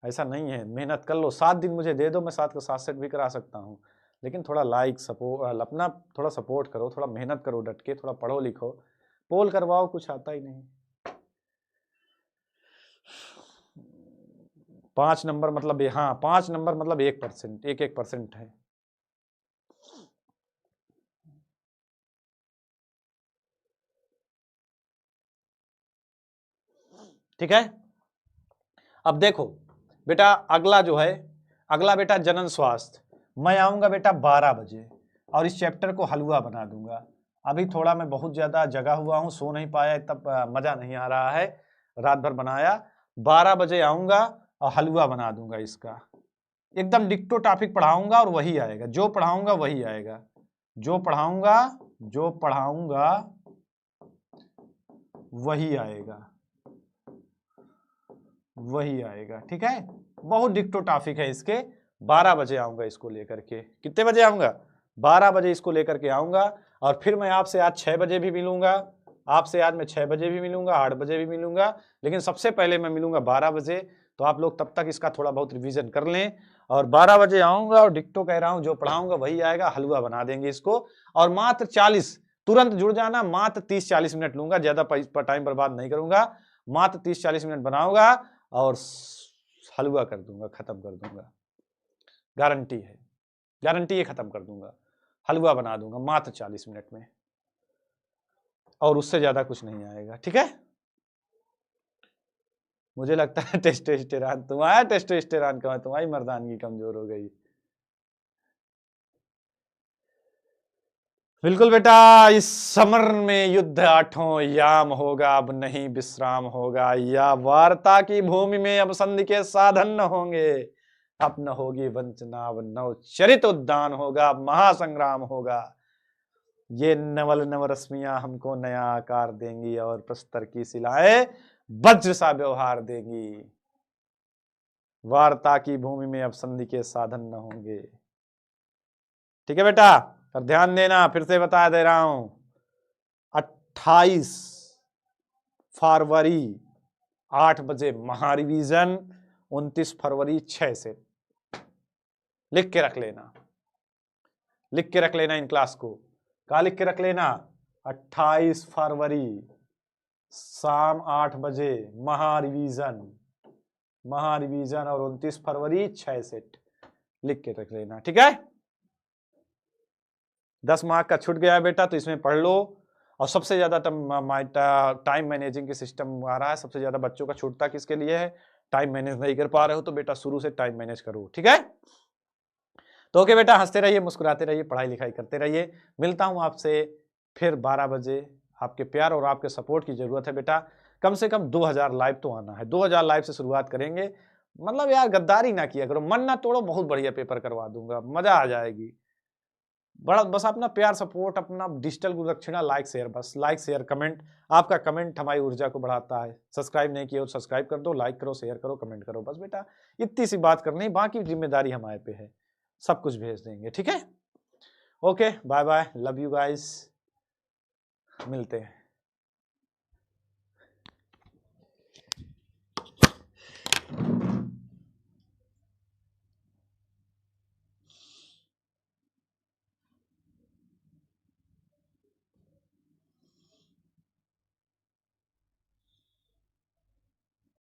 ऐसा नहीं है, मेहनत कर लो, 7 दिन मुझे दे दो, मैं 7 का 7 सेट भी करा सकता हूँ। लेकिन थोड़ा लाइक सपोर्ट, अपना थोड़ा सपोर्ट करो, थोड़ा मेहनत करो डट के, थोड़ा पढ़ो लिखो, पोल करवाओ, कुछ आता ही नहीं। 5 नंबर मतलब, हाँ 5 नंबर मतलब 1%, 1% है। ठीक है। अब देखो बेटा अगला जो है, अगला बेटा जनन स्वास्थ्य, मैं आऊंगा बेटा 12 बजे और इस चैप्टर को हलवा बना दूंगा। अभी थोड़ा मैं बहुत ज्यादा जगा हुआ हूं, सो नहीं पाया, इतना मजा नहीं आ रहा है, रात भर बनाया। 12 बजे आऊंगा और हलवा बना दूंगा इसका, एकदम डिक्टो टॉपिक पढ़ाऊंगा और वही आएगा, जो पढ़ाऊंगा वही आएगा, जो पढ़ाऊंगा वही आएगा, ठीक है। बहुत डिक्टो टॉपिक है इसके। 12 बजे आऊंगा इसको लेकर के, कितने बजे आऊंगा? 12 बजे इसको लेकर के आऊंगा। और फिर मैं आपसे आज 6 बजे भी मिलूंगा, आपसे आज मैं 6 बजे भी मिलूंगा, 8 बजे भी मिलूंगा, लेकिन सबसे पहले मैं मिलूंगा 12 बजे। तो आप लोग तब तक इसका थोड़ा बहुत रिवीजन कर लें। और 12 बजे आऊंगा और डिक्टो कह रहा हूं, जो पढ़ाऊंगा वही आएगा, हलवा बना देंगे इसको। और मात्र 40, तुरंत जुड़ जाना, मात्र 30-40 मिनट लूंगा, ज्यादा टाइम बर्बाद नहीं करूंगा। मात्र 30-40 मिनट बनाऊंगा और हलवा कर दूंगा, खत्म कर दूंगा, गारंटी है, गारंटी है, खत्म कर दूंगा, हलवा बना दूंगा मात्र 40 मिनट में, और उससे ज्यादा कुछ नहीं आएगा। ठीक है, मुझे लगता है टेस्टोस्टेरोन तुम्हारा, टेस्टोस्टेरोन का तुम्हारी मर्दानगी कमजोर हो गई। बिल्कुल बेटा, इस समर में युद्ध 8 याम होगा, अब नहीं विश्राम होगा, या वार्ता की भूमि में अब संधि के साधन न होंगे, अब न होगी वंचना, अब नव चरित उद्यान होगा, महासंग्राम होगा। ये नवल नवरश्मियां हमको नया आकार देंगी और प्रस्तर की शिलाएं वज्र सा व्यवहार देंगी। वार्ता की भूमि में अब संधि के साधन न होंगे। ठीक है बेटा, पर ध्यान देना, फिर से बता दे रहा हूं, 28 फरवरी 8 बजे महारिवीजन, 29 फरवरी 6 से। लिख के रख लेना, लिख के रख लेना इन क्लास को। कहा लिख के रख लेना? 28 फरवरी शाम 8 बजे महारिवीजन, महारिवीजन, और 29 फरवरी 6 सेट। लिख के रख लेना, ठीक है। 10 मार्क का छूट गया बेटा, तो इसमें पढ़ लो। और सबसे ज्यादा टाइम मैनेजिंग के सिस्टम आ रहा है, सबसे ज्यादा बच्चों का छूटता किसके लिए है? टाइम मैनेज नहीं कर पा रहे हो तो बेटा शुरू से टाइम मैनेज करो, ठीक है। तो ओके बेटा, हंसते रहिए, मुस्कुराते रहिए, पढ़ाई लिखाई करते रहिए। मिलता हूं आपसे फिर 12 बजे। आपके प्यार और आपके सपोर्ट की जरूरत है बेटा। कम से कम 2000 लाइव तो आना है, 2000 लाइव से शुरुआत करेंगे। मतलब यार गद्दारी ना किया करो, मन ना तोड़ो, बहुत बढ़िया पेपर करवा दूंगा, मजा आ जाएगी। बड़ा बस अपना प्यार सपोर्ट, अपना डिजिटल गुरु दक्षिणा, लाइक शेयर, बस लाइक शेयर कमेंट। आपका कमेंट हमारी ऊर्जा को बढ़ाता है। सब्सक्राइब नहीं किया तो सब्सक्राइब कर दो, लाइक करो, शेयर करो, कमेंट करो, बस बेटा इतनी सी बात करनी, बाकी जिम्मेदारी हमारे पे है, सब कुछ भेज देंगे, ठीक है। Okay, bye bye, love you guys, मिलते हैं।